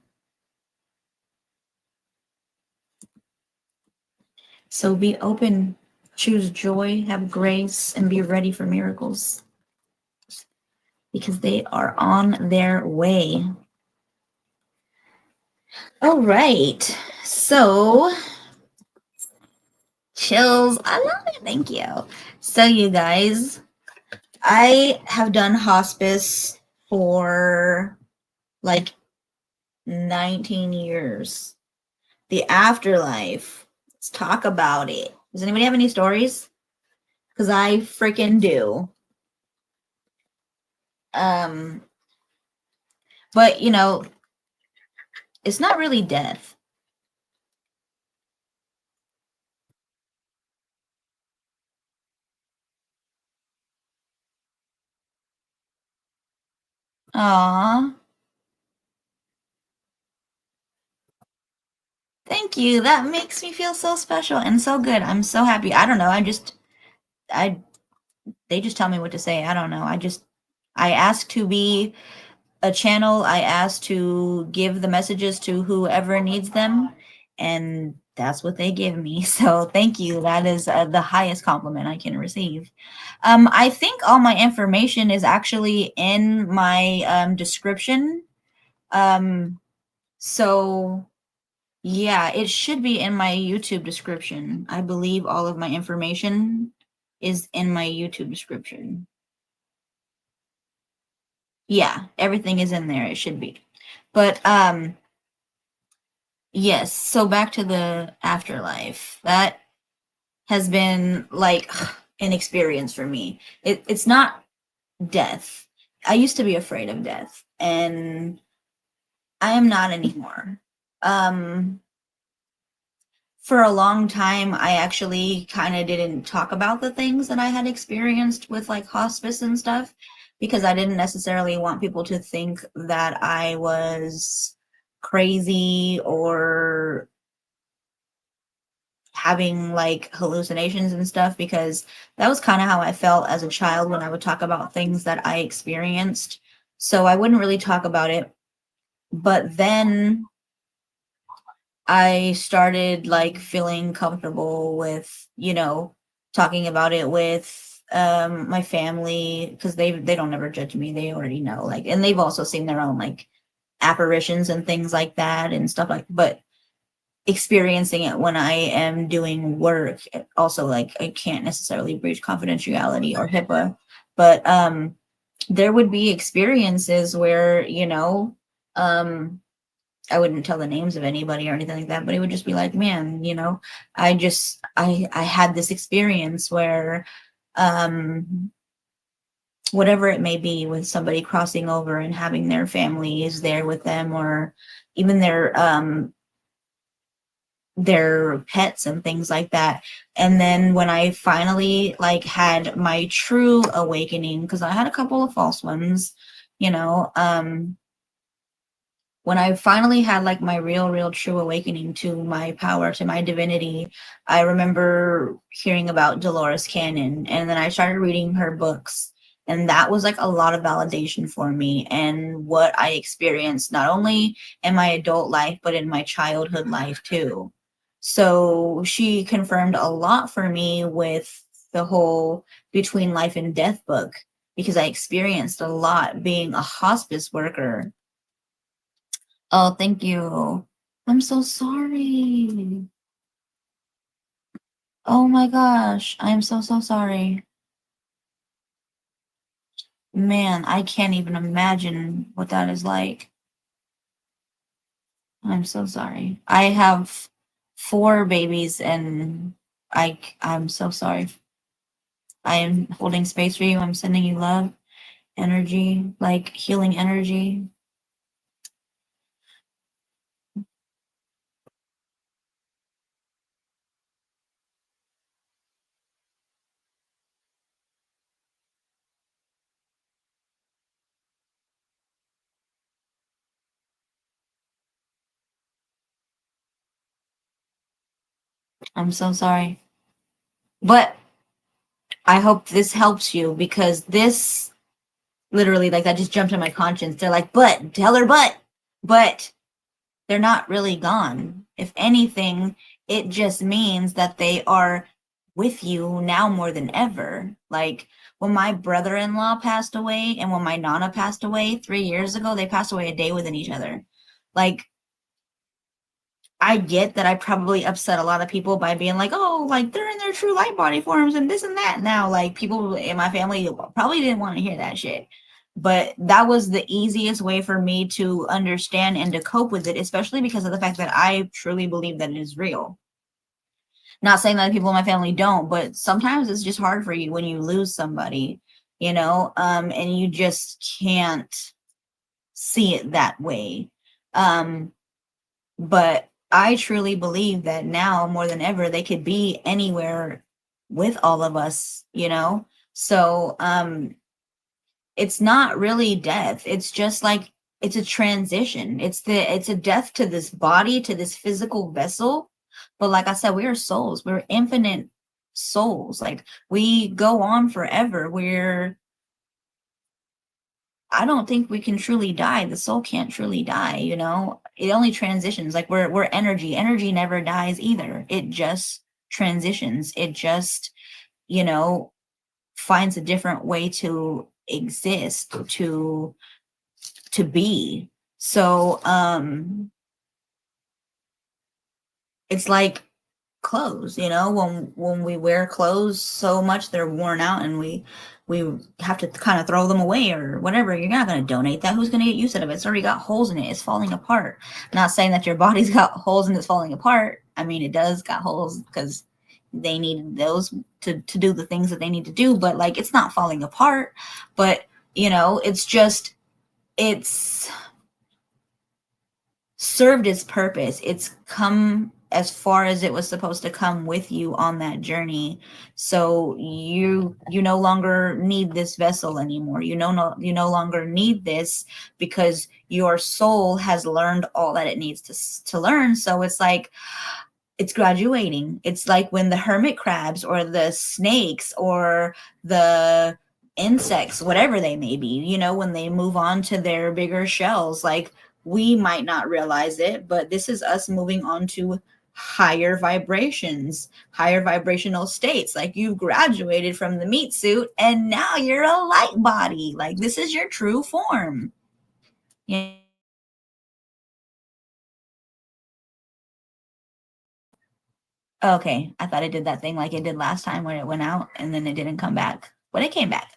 So be open, choose joy, have grace, and be ready for miracles. because they are on their way. All right. So, chills. I love it. Thank you. So, you guys, I have done hospice for like 19 years. The afterlife. Let's talk about it. Does anybody have any stories? Because I freaking do. Um, but it's not really death. Aw, thank you. That makes me feel so special and so good. I'm so happy. I don't know. I, they just tell me what to say. I don't know. I ask to be a channel. I ask to give the messages to whoever needs them, and that's what they give me. So thank you. That is the highest compliment I can receive. I think all my information is actually in my description. Um, so yeah, it should be in my YouTube description. I believe all of my information is in my YouTube description. Yeah, everything is in there. It should be. But yes, so back to the afterlife. That has been like an experience for me. It's not death. I used to be afraid of death, and I am not anymore. Um for a long time, I actually kind of didn't talk about the things that I had experienced with like hospice and stuff because I didn't necessarily want people to think that I was crazy or having like hallucinations and stuff because that was kind of how I felt as a child when I would talk about things that I experienced. So I wouldn't really talk about it. But then I started like feeling comfortable with, talking about it with my family because they don't ever judge me. They already know. Like, and they've also seen their own like apparitions and things like that and stuff like, but experiencing it when I am doing work also, like, I can't necessarily breach confidentiality or HIPAA, but there would be experiences where, um I wouldn't tell the names of anybody or anything like that, but it would just be like, man, I had this experience where whatever it may be with somebody crossing over and having their families there with them or even their pets and things like that. And then when I finally like had my true awakening, because I had a couple of false ones, you know, when I finally had like my real true awakening to my power, to my divinity, I remember hearing about Dolores Cannon, and then I started reading her books. And that was like a lot of validation for me and what I experienced, not only in my adult life, but in my childhood life too. So she confirmed a lot for me with the whole Between Life and Death book because I experienced a lot being a hospice worker. Oh, thank you. I'm so sorry. Oh my gosh. I'm so sorry. Man, I can't even imagine what that is like. I'm so sorry. I have four babies and I'm so sorry. I am holding space for you. I'm sending you love, energy, like healing energy. I'm so sorry. But I hope this helps you because this literally, like, that just jumped in my conscience. They're like, but tell her, but they're not really gone. If anything, it just means that they are with you now more than ever. Like, when my brother-in-law passed away and when my nana passed away 3 years ago, they passed away a day within each other. Like, I get that I probably upset a lot of people by being like, oh, like they're in their true light body forms and this and that now. Like, people in my family probably didn't want to hear that shit. But that was the easiest way for me to understand and to cope with it, especially because of the fact that I truly believe that it is real. Not saying that people in my family don't, but sometimes it's just hard for you when you lose somebody, and you just can't see it that way. Um, but I truly believe that now more than ever, they could be anywhere with all of us. So it's not really death. It's just like it's a transition. It's a death to this body, to this physical vessel. But like I said, we are souls. We're infinite souls. Like we go on forever. I don't think we can truly die. The soul can't truly die. It only transitions. Like we're energy. Energy never dies either. It just transitions. It just, you know, finds a different way to exist, to be. So it's like clothes, when we wear clothes so much they're worn out and we have to kind of throw them away or whatever. You're not going to donate that. Who's going to get use out of it? It's already got holes in it. It's falling apart. Not saying that your body's got holes and it's falling apart. I mean, it does got holes because they need those to do the things that they need to do, but like it's not falling apart. But it's just it's served its purpose. It's come as far as it was supposed to come with you on that journey. So you no longer need this vessel anymore. You no longer need this because your soul has learned all that it needs to learn. So it's like it's graduating. It's like when the hermit crabs or the snakes or the insects, whatever they may be, when they move on to their bigger shells, like we might not realize it, but this is us moving on to higher vibrations, higher vibrational states. Like you've graduated from the meat suit and now you're a light body. Like this is your true form. Yeah. Okay, I thought it did that thing like it did last time when it went out and then it didn't come back, but it came back.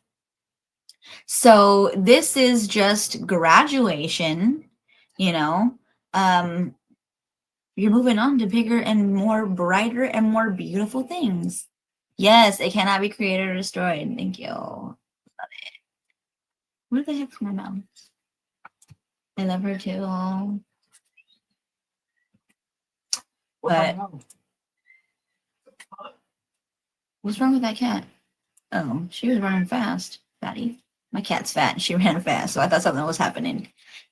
So this is just graduation, you know. Um, you're moving on to bigger and more brighter and more beautiful things. Yes, it cannot be created or destroyed. Thank you. Where the heck's my mom? I love her too. But what's wrong with that cat? Oh, she was running fast, fatty. My cat's fat and she ran fast, so I thought something was happening.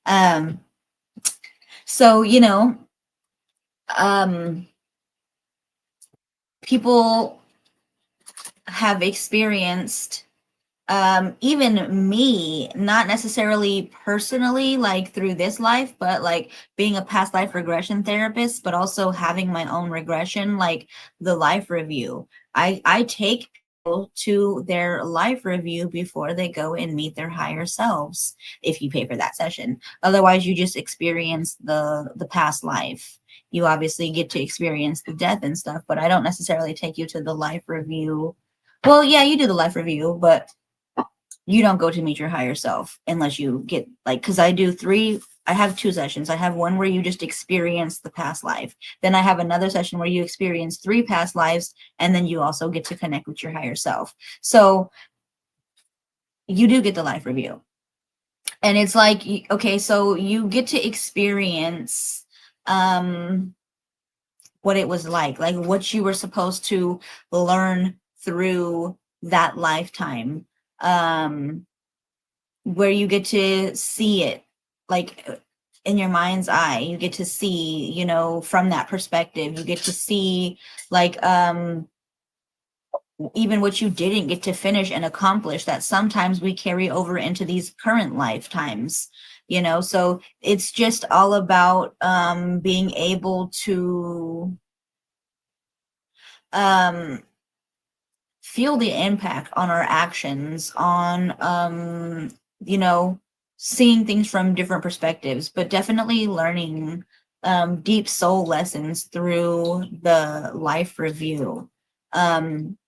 Um, so um, people have experienced even me, not necessarily personally like through this life, but like being a past life regression therapist, but also having my own regression, like the life review. I take people to their life review before they go and meet their higher selves, if you pay for that session. Otherwise you just experience the past life. You obviously get to experience the death and stuff, but I don't necessarily take you to the life review. Well, yeah, you do the life review, but you don't go to meet your higher self unless you get like, because I have two sessions. I have one where you just experience the past life. Then I have another session where you experience three past lives, and then you also get to connect with your higher self. So you do get the life review. And it's like, okay, so you get to experience what it was like what you were supposed to learn through that lifetime. Where you get to see it like in your mind's eye. You get to see, from that perspective. You get to see like even what you didn't get to finish and accomplish that sometimes we carry over into these current lifetimes. So it's just all about being able to um feel the impact on our actions, on you know, seeing things from different perspectives, but definitely learning deep soul lessons through the life review. Um,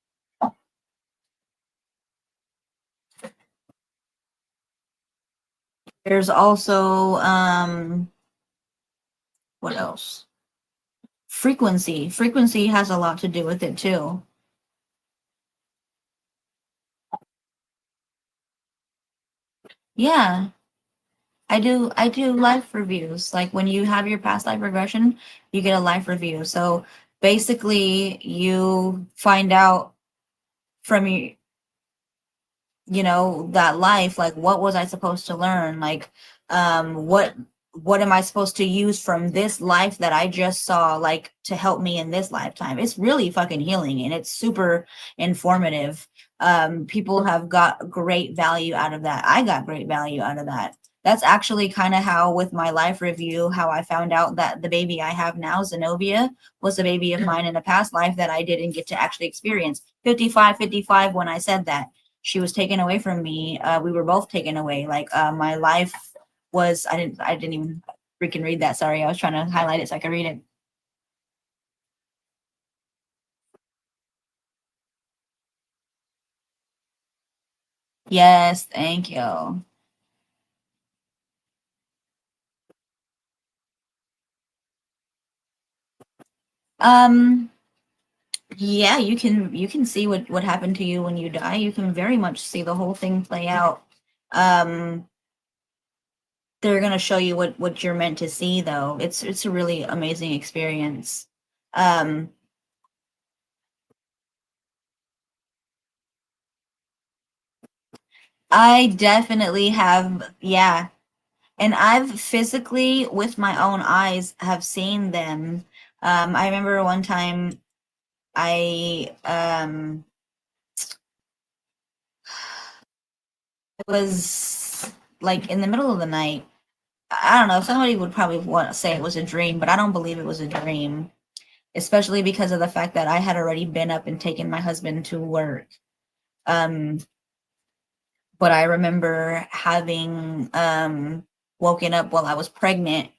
there's also what else? Frequency. Frequency has a lot to do with it too. Yeah, I do life reviews. Like when you have your past life regression, you get a life review. So basically you find out from that life, like what was I supposed to learn, like what am I supposed to use from this life that I just saw, like to help me in this lifetime. It's really fucking healing and it's super informative. People have got great value out of that. I got great value out of that. That's actually kind of how, with my life review, how I found out that the baby I have now, Zenobia, was a baby of mine in a past life that I didn't get to actually experience. 55, 55 when I said that she was taken away from me. We were both taken away. Like my life was, I didn't even freaking read that. Sorry, I was trying to highlight it so I could read it. Yes, thank you. Um, yeah, you can see what happened to you when you die. You can very much see the whole thing play out. Um, they're gonna show you what you're meant to see, though. It's a really amazing experience. Um, I definitely have, yeah. And I've physically, with my own eyes, have seen them. I remember one time I it was like in the middle of the night. I don't know. Somebody would probably want to say it was a dream, but I don't believe it was a dream, especially because of the fact that I had already been up and taken my husband to work. Um, but I remember having woken up while I was pregnant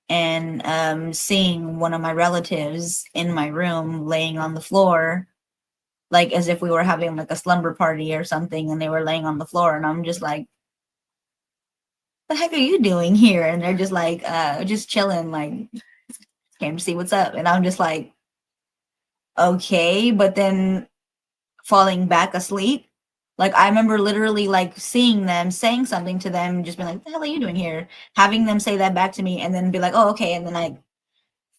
and seeing one of my relatives in my room laying on the floor, like as if we were having like a slumber party or something, and they were laying on the floor, and I'm just like, "The heck are you doing here?" And they're just like, just chilling, like came to see what's up, and I'm just like, okay, but then falling back asleep. Like I remember literally like seeing them, saying something to them, just being like, "The hell are you doing here?" Having them say that back to me, and then be like, "Oh, okay," and then I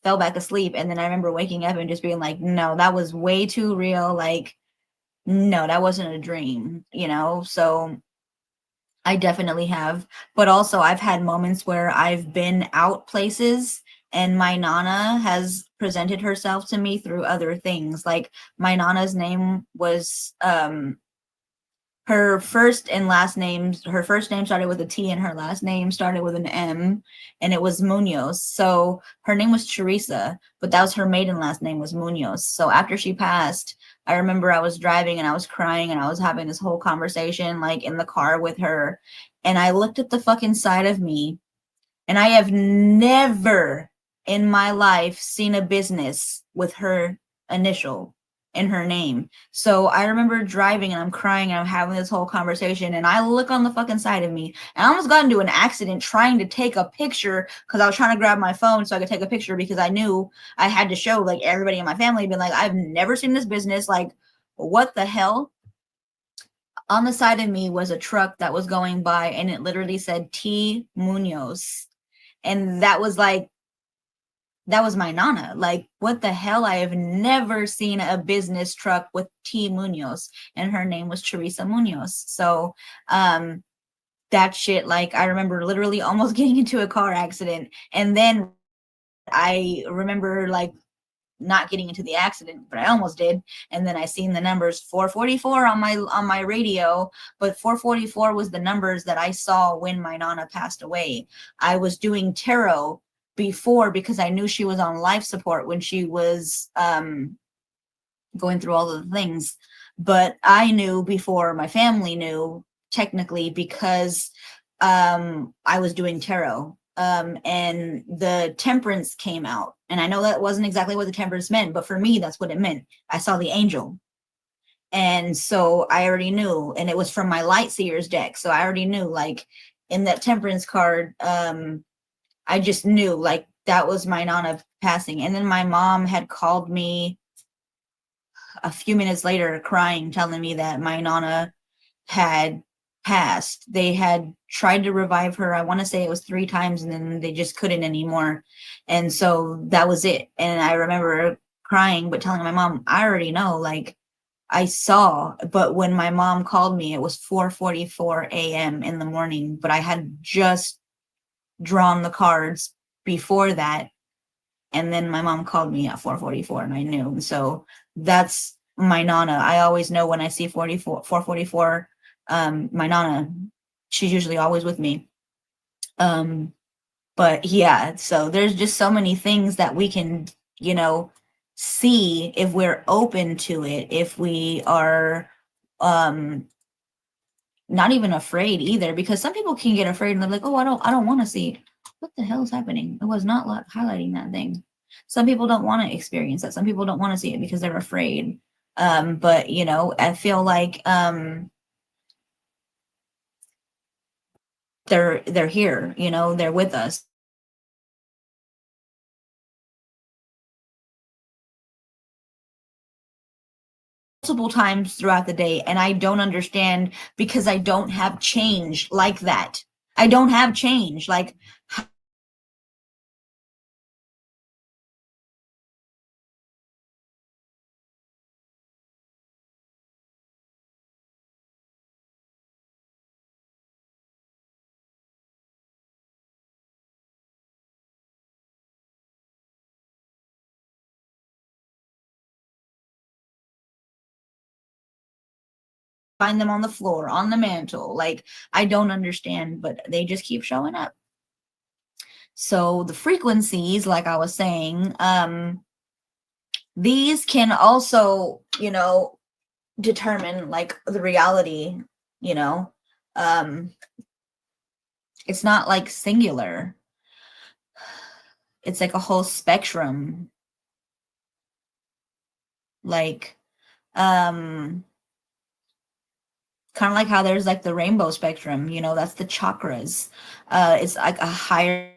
fell back asleep. And then I remember waking up and just being like, no, that was way too real. Like, no, that wasn't a dream. So I definitely have. But also, I've had moments where I've been out places and my Nana has presented herself to me through other things. Like, my Nana's name was her first and last names, her first name started with a T and her last name started with an M, and it was Munoz. So her name was Teresa, but that was her maiden last name was Munoz. So after she passed, I remember I was driving and I was crying and I was having this whole conversation like in the car with her, and I looked at the fucking side of me, and I have never in my life seen a business with her initial in her name. So I remember driving and I'm crying and I'm having this whole conversation, and I look on the fucking side of me and I almost got into an accident trying to take a picture because I was trying to grab my phone so I could take a picture because I knew I had to show like everybody in my family, been like, I've never seen this business. Like, what the hell? On the side of me was a truck that was going by and it literally said T Munoz. And that was my Nana. Like, what the hell? I have never seen a business truck with T Munoz, and her name was Teresa Munoz. So, that shit, like, I remember literally almost getting into a car accident, and then I remember like not getting into the accident, but I almost did. And then I seen the numbers 444 on my radio, but 444 was the numbers that I saw when my Nana passed away. I was doing tarot before because I knew she was on life support when she was going through all of the things. but I knew before my family knew, technically, because I was doing tarot. And the temperance came out. And I know that wasn't exactly what the temperance meant, but for me, that's what it meant. I saw the angel. And so I already knew, and it was from my light seers deck. So I already knew, like, in that temperance card, I just knew, like, that was my Nana passing. And then my mom had called me a few minutes later crying, telling me that my Nana had passed. They had tried to revive her. I want to say it was 3 times, and then they just couldn't anymore. And so that was it. And I remember crying, but telling my mom, I already know, like, I saw. But when my mom called me, it was 4:44 a.m. in the morning, but I had just drawn the cards before that. And then my mom called me at 4:44, and I knew. So that's my Nana. I always know when I see 4:44, my Nana, she's usually always with me. But yeah, so there's just so many things that we can, see if we're open to it, if we are not even afraid either, because some people can get afraid and they're like, oh, I don't want to see. What the hell is happening? It was not highlighting that thing. Some people don't want to experience that. Some people don't want to see it because they're afraid. But I feel like they're here, they're with us multiple times throughout the day, and I don't understand, because I don't have change like that. I don't have change. Like, find them on the floor, on the mantle. Like, I don't understand, but they just keep showing up. So the frequencies, like I was saying, these can also, determine, like, the reality, you know. Um, it's not like singular. It's like a whole spectrum. Like, kind of like how there's like the rainbow spectrum, that's the chakras. It's like a higher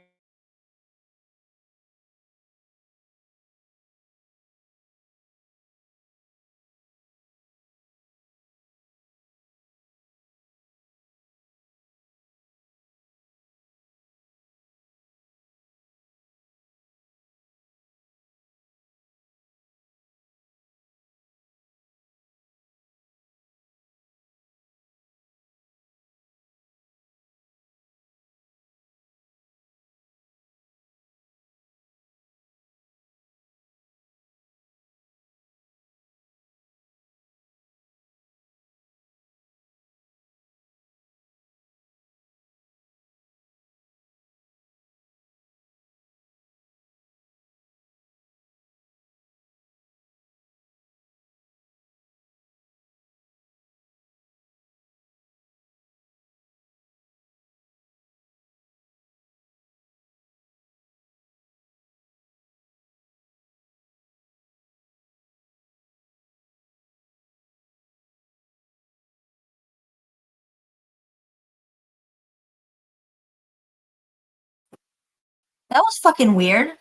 that was fucking weird.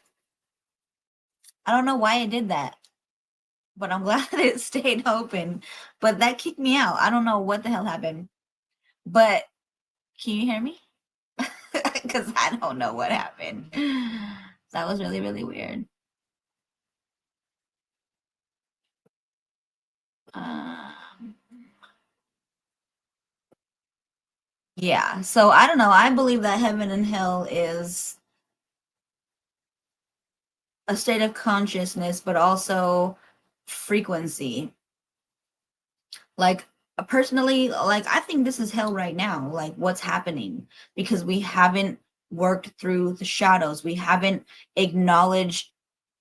I don't know why it did that, but I'm glad it stayed open. But that kicked me out. I don't know what the hell happened. But can you hear me? Because I don't know what happened. That was really, really weird. Um, yeah. So I don't know. I believe that heaven and hell is a state of consciousness, but also frequency. Like, personally, like, I think this is hell right now, like what's happening, because we haven't worked through the shadows. We haven't acknowledged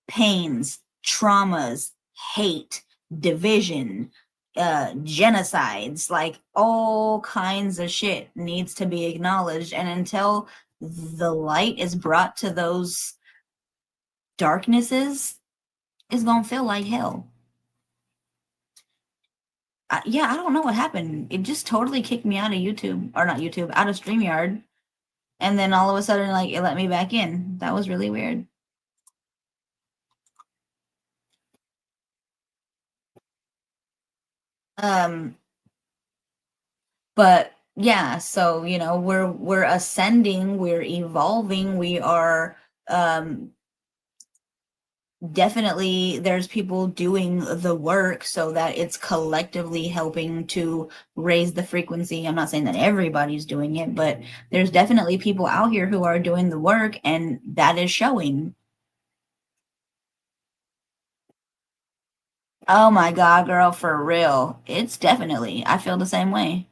pains, traumas, hate, division, genocides, like all kinds of shit needs to be acknowledged. And until the light is brought to those darknesses, it's gonna feel like hell. Yeah, I don't know what happened. It just totally kicked me out of YouTube, or not YouTube, out of StreamYard. And then all of a sudden, like, it let me back in. That was really weird. Um, but yeah, so we're ascending, we're evolving, we are um definitely, there's people doing the work so that it's collectively helping to raise the frequency. I'm not saying that everybody's doing it, but there's definitely people out here who are doing the work, and that is showing. Oh my God, girl, for real. It's definitely, I feel the same way,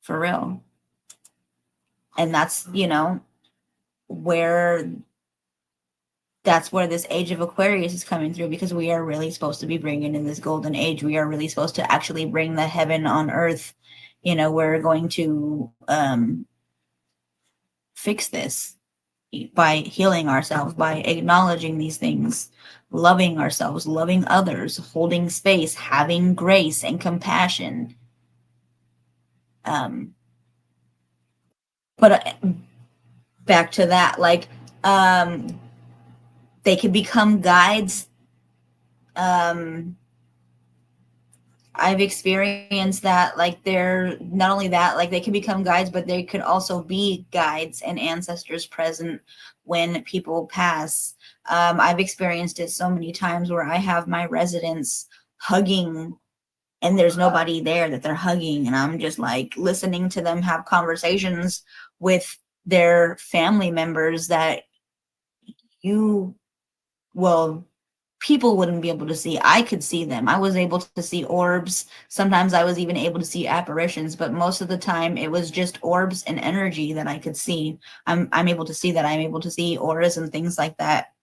for real. And where that's where this age of Aquarius is coming through, because we are really supposed to be bringing in this golden age. We are really supposed to actually bring the heaven on earth. We're going to fix this by healing ourselves, by acknowledging these things, loving ourselves, loving others, holding space, having grace and compassion. Um, but back to that, like, they can become guides. I've experienced that, like, they're not only that, like, they can become guides, but they could also be guides and ancestors present when people pass. I've experienced it so many times where I have my residents hugging, and there's nobody there that they're hugging, and I'm just like listening to them have conversations with their family members that you well people wouldn't be able to see. I could see them. I was able to see orbs. Sometimes I was even able to see apparitions, but most of the time it was just orbs and energy that I could see. I'm able to see that. I'm able to see auras and things like that.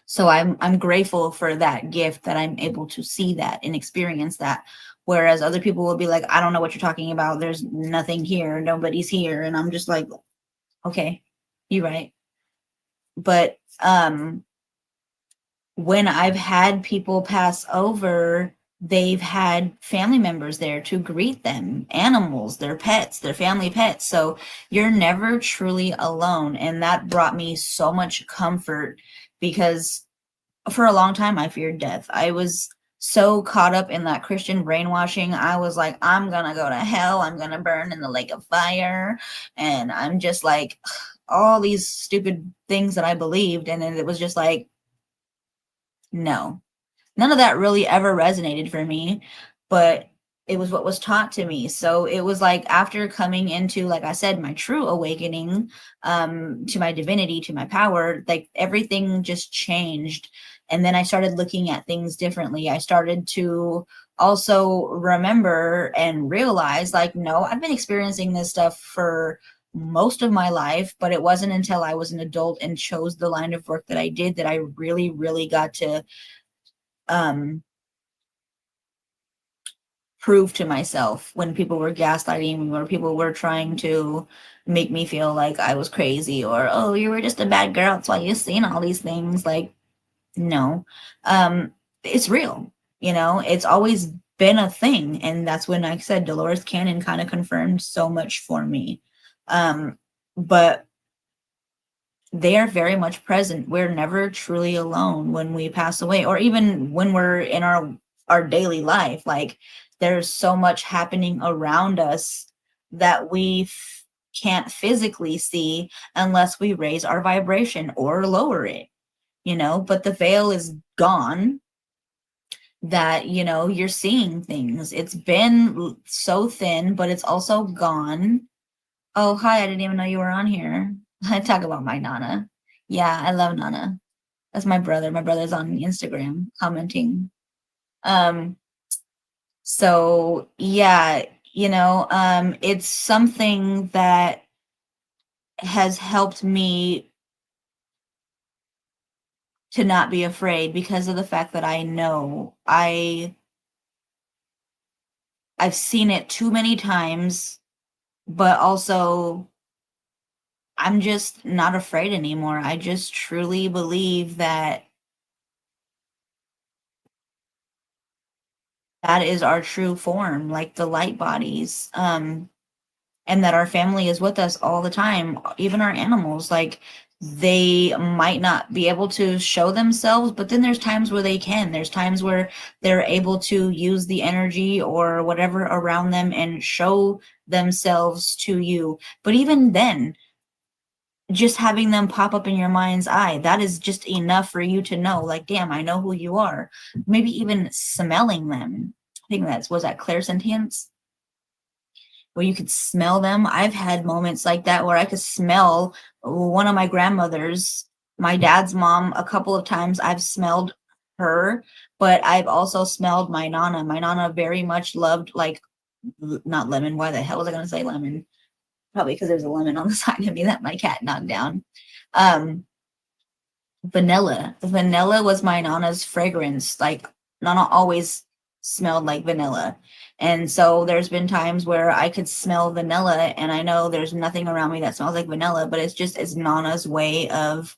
So I'm grateful for that gift, that I'm able to see that and experience that. Whereas other people will be like, I don't know what you're talking about. There's nothing here. Nobody's here. And I'm just like, okay, you're right. But when I've had people pass over, they've had family members there to greet them, animals, their pets, their family pets. So you're never truly alone. And that brought me so much comfort, because for a long time I feared death. I was so caught up in that Christian brainwashing. I was like, I'm gonna go to hell, I'm gonna burn in the lake of fire. And I'm just like, all these stupid things that I believed. And then it was just like, no, none of that really ever resonated for me, but it was what was taught to me. So it was like, after coming into, like I said, my true awakening, to my divinity, to my power, like everything just changed. And then I started looking at things differently. I started to also remember and realize, like, no, I've been experiencing this stuff for most of my life, but it wasn't until I was an adult and chose the line of work that I did that I really, really got to um prove to myself, when people were gaslighting me, or people were trying to make me feel like I was crazy, or, oh, you were just a bad girl, that's why you've seen all these things. Like, no. It's real. It's always been a thing. And that's when I said Dolores Cannon kind of confirmed so much for me. But they are very much present. We're never truly alone when we pass away, or even when we're in our daily life. Like, there's so much happening around us that we can't physically see unless we raise our vibration or lower it. But the veil is gone, that you're seeing things. It's been so thin, but it's also gone. Oh, hi, I didn't even know you were on here. I talk about my Nana. Yeah, I love Nana. That's my brother. My brother's on Instagram commenting. Um, so yeah, it's something that has helped me to not be afraid, because of the fact that I know I've seen it too many times, but also I'm just not afraid anymore. I just truly believe that that is our true form, like the light bodies. And that our family is with us all the time, even our animals. Like, they might not be able to show themselves, but then there's times where they can. There's times where they're able to use the energy or whatever around them and show themselves to you. But even then, just having them pop up in your mind's eye, that is just enough for you to know, like, damn, I know who you are. Maybe even smelling them. I think was that clairsentience, where you could smell them. I've had moments like that where I could smell one of my grandmothers, my dad's mom, a couple of times. I've smelled her, but I've also smelled my nana. My nana very much loved, like, not lemon. Why the hell was I going to say lemon? Probably because there's a lemon on the side of me that my cat knocked down. Um, Vanilla. Vanilla was my nana's fragrance. Like, Nana always smelled like vanilla. And so there's been times where I could smell vanilla and I know there's nothing around me that smells like vanilla, but it's Nana's way of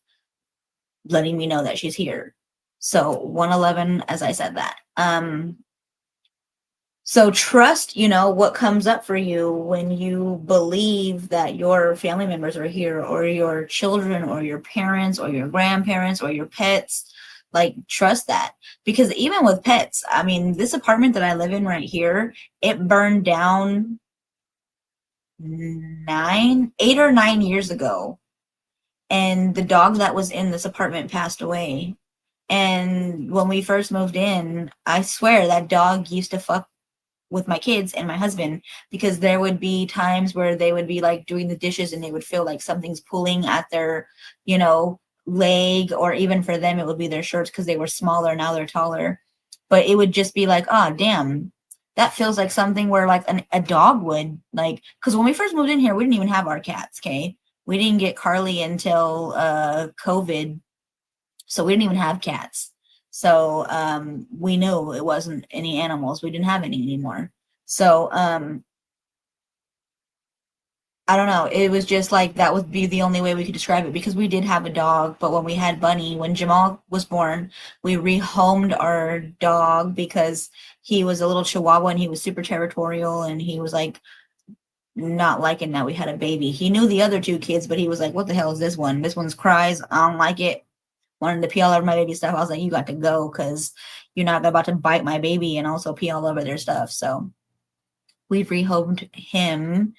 letting me know that she's here. So 111, as I said that. So trust, what comes up for you when you believe that your family members are here, or your children, or your parents, or your grandparents, or your pets. Like, trust that. Because even with pets, I mean, this apartment that I live in right here, it burned down 8 or 9 years ago. And the dog that was in this apartment passed away. And when we first moved in, I swear that dog used to fuck with my kids and my husband, because there would be times where they would be like doing the dishes and they would feel like something's pulling at their, leg, or even for them it would be their shirts because they were smaller, now they're taller. But it would just be like, oh damn, that feels like something where like a dog would, like, because when we first moved in here, we didn't even have our cats. Okay, we didn't get Carly until COVID, so we didn't even have cats. So we knew it wasn't any animals. We didn't have any anymore. So I don't know. It was just like that would be the only way we could describe it, because we did have a dog. But when we had Bunny, when Jamal was born, we rehomed our dog because he was a little Chihuahua and he was super territorial, and he was like not liking that we had a baby. He knew the other two kids, but he was like, what the hell is this one? This one's cries. I don't like it. Wanted to pee all over my baby stuff. I was like, you got to go, because you're not about to bite my baby and also pee all over their stuff. So we rehomed him,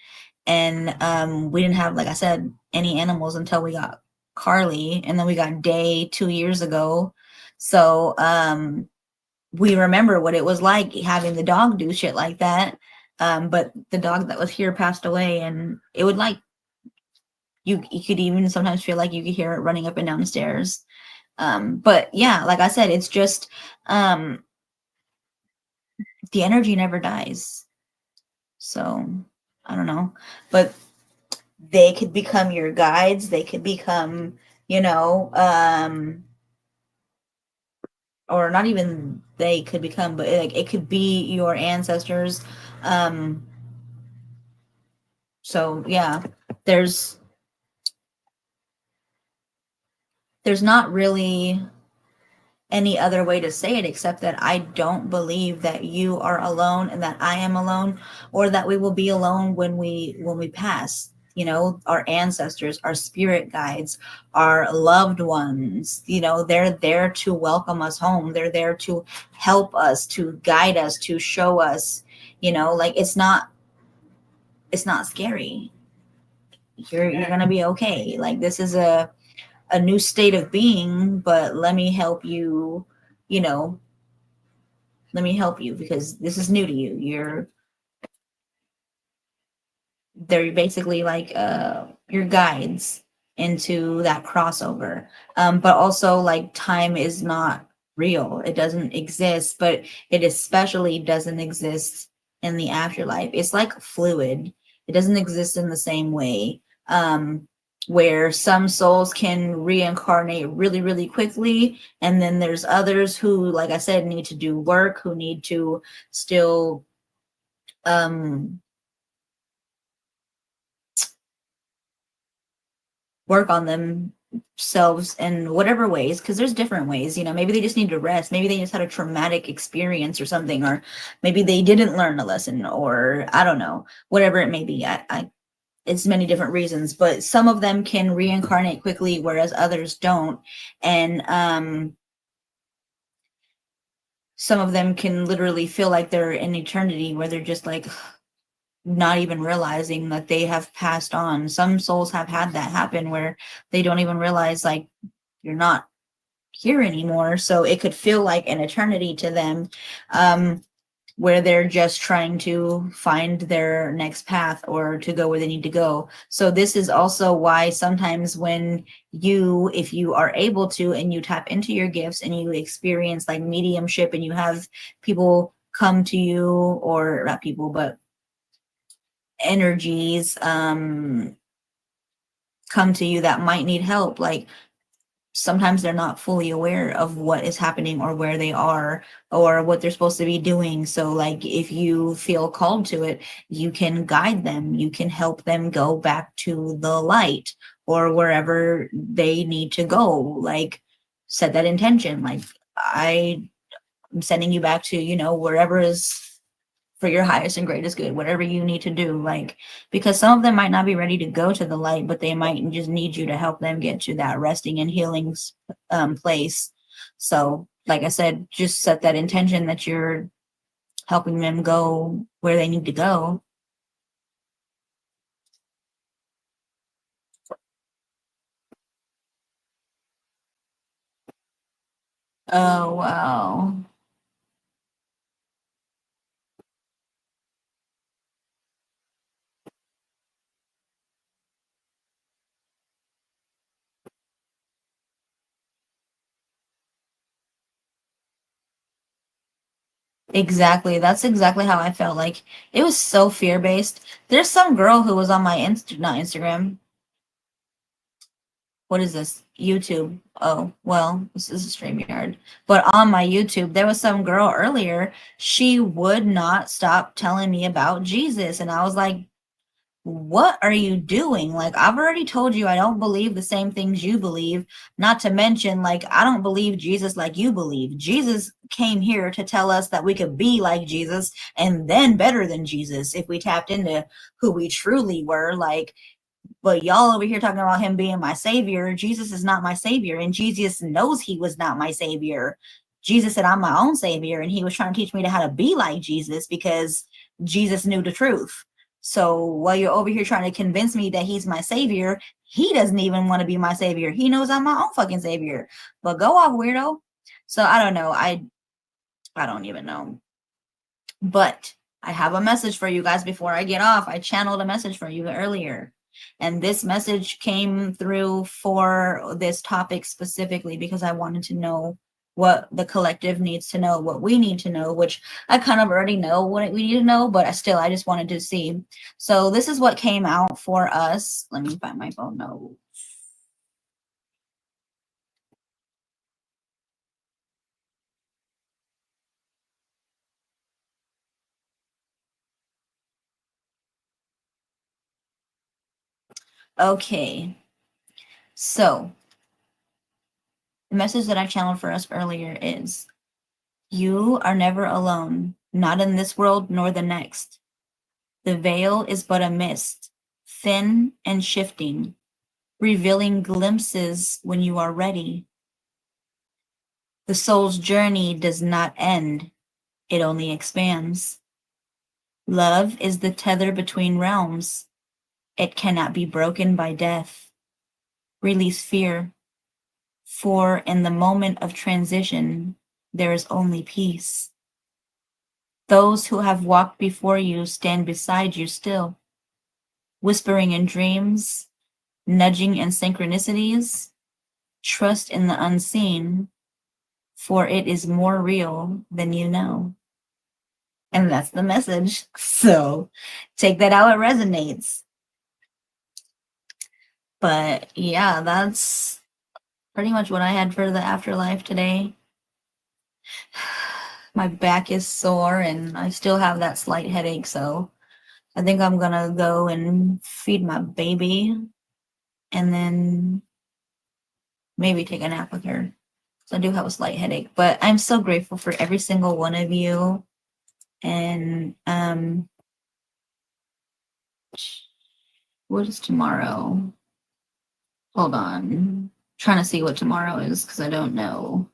and we didn't have, like I said, any animals until we got Carly, and then we got Day 2 years ago. So we remember what it was like having the dog do shit like that. But the dog that was here passed away, and it would, like, you could even sometimes feel like you could hear it running up and down the stairs. But yeah, like I said, it's just the energy never dies. So I don't know, but they could become your guides. They could become, or not even they could become, but like it could be your ancestors. Um, so yeah, there's not really any other way to say it except that I don't believe that you are alone and that I am alone, or that we will be alone when we pass. Our ancestors, our spirit guides, our loved ones, they're there to welcome us home. They're there to help us, to guide us, to show us, like, it's not scary. You're gonna be okay. Like, this is a new state of being, but let me help you, you know, let me help you, because this is new to you. They're basically like your guides into that crossover. But also, like, time is not real. It doesn't exist, but it especially doesn't exist in the afterlife. It's like fluid. It doesn't exist in the same way. Where some souls can reincarnate really, really quickly, and then there's others who, like I said, need to do work, who need to still um work on themselves in whatever ways, because there's different ways. Maybe they just need to rest, maybe they just had a traumatic experience or something, or maybe they didn't learn a lesson, or I don't know, whatever it may be. It's many different reasons, but some of them can reincarnate quickly whereas others don't. And some of them can literally feel like they're in eternity, where they're just like not even realizing that they have passed on. Some souls have had that happen where they don't even realize, like, you're not here anymore. So it could feel like an eternity to them, where they're just trying to find their next path or to go where they need to go. So this is also why sometimes when if you are able to, and you tap into your gifts and you experience like mediumship, and you have people come to you, or not people, but energies come to you that might need help, like sometimes they're not fully aware of what is happening or where they are or what they're supposed to be doing. So like if you feel called to it, you can guide them, you can help them go back to the light or wherever they need to go. Like set that intention, like I'm sending you back to, wherever is for your highest and greatest good, whatever you need to do. Like, because some of them might not be ready to go to the light, but they might just need you to help them get to that resting and healing place. So, like I said, just set that intention that you're helping them go where they need to go. Oh, wow. Exactly. That's exactly how I felt. Like it was so fear based. There's some girl who was on my not Instagram, what is this? YouTube. Oh, well, this is a StreamYard. But on my YouTube, there was some girl earlier. She would not stop telling me about Jesus. And I was like, what are you doing? Like, I've already told you I don't believe the same things you believe. Not to mention, like, I don't believe Jesus like you believe. Jesus came here to tell us that we could be like Jesus and then better than Jesus if we tapped into who we truly were. Like, but y'all over here talking about him being my savior. Jesus is not my savior, and Jesus knows he was not my savior. Jesus said, I'm my own savior, and he was trying to teach me how to be like Jesus because Jesus knew the truth. So while you're over here trying to convince me that he's my savior, he doesn't even want to be my savior. He knows I'm my own fucking savior. But go off, weirdo. So I don't know. I don't even know. But I have a message for you guys before I get off. I channeled a message for you earlier. And this message came through for this topic specifically because I wanted to know what the collective needs to know, what we need to know, which I kind of already know what we need to know, but I just wanted to see. So this is what came out for us. Let me find my phone note. Okay. So the message that I channeled for us earlier is: you are never alone, not in this world nor the next. The veil is but a mist, thin and shifting, revealing glimpses when you are ready. The soul's journey does not end, it only expands. Love is the tether between realms. It cannot be broken by death. Release fear, for in the moment of transition, there is only peace. Those who have walked before you stand beside you still, whispering in dreams, nudging in synchronicities. Trust in the unseen, for it is more real than you know. And that's the message. So take that how it resonates. But yeah, that's pretty much what I had for the afterlife today. My back is sore and I still have that slight headache, so I think I'm gonna go and feed my baby and then maybe take a nap with her. So I do have a slight headache, but I'm so grateful for every single one of you. And what is tomorrow? Hold on. Trying to see what tomorrow is because I don't know.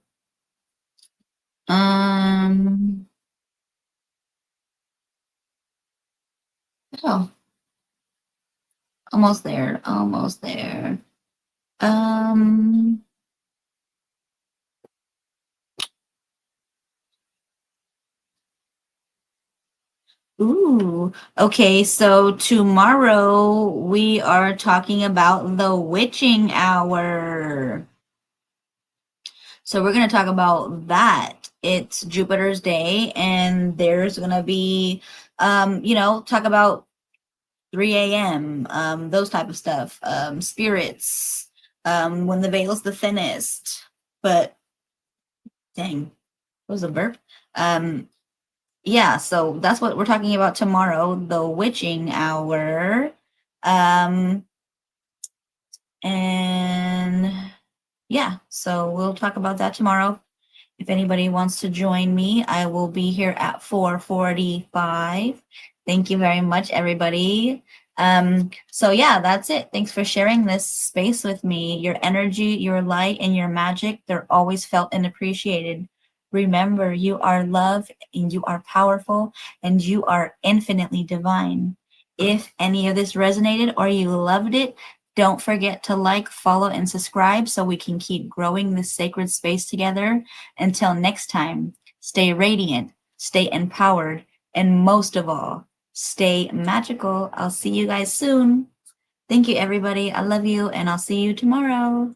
Oh, almost there. Almost there. Um Ooh, okay. So tomorrow we are talking about the witching hour. So we're going to talk about that. It's Jupiter's day, and there's going to be, talk about 3 a.m., those type of stuff, spirits, when the veil's the thinnest. But dang, what was a burp? Um, yeah, so that's what we're talking about tomorrow, the witching hour. Um, and yeah, so we'll talk about that tomorrow. If anybody wants to join me, I will be here at 4:45. Thank you very much, everybody. So yeah, that's it. Thanks for sharing this space with me. Your energy, your light, and your magic, they're always felt and appreciated. Remember, you are loved and you are powerful and you are infinitely divine. If any of this resonated or you loved it, don't forget to like, follow, and subscribe so we can keep growing this sacred space together. Until next time, stay radiant, stay empowered, and most of all, stay magical. I'll see you guys soon. Thank you, everybody. I love you, and I'll see you tomorrow.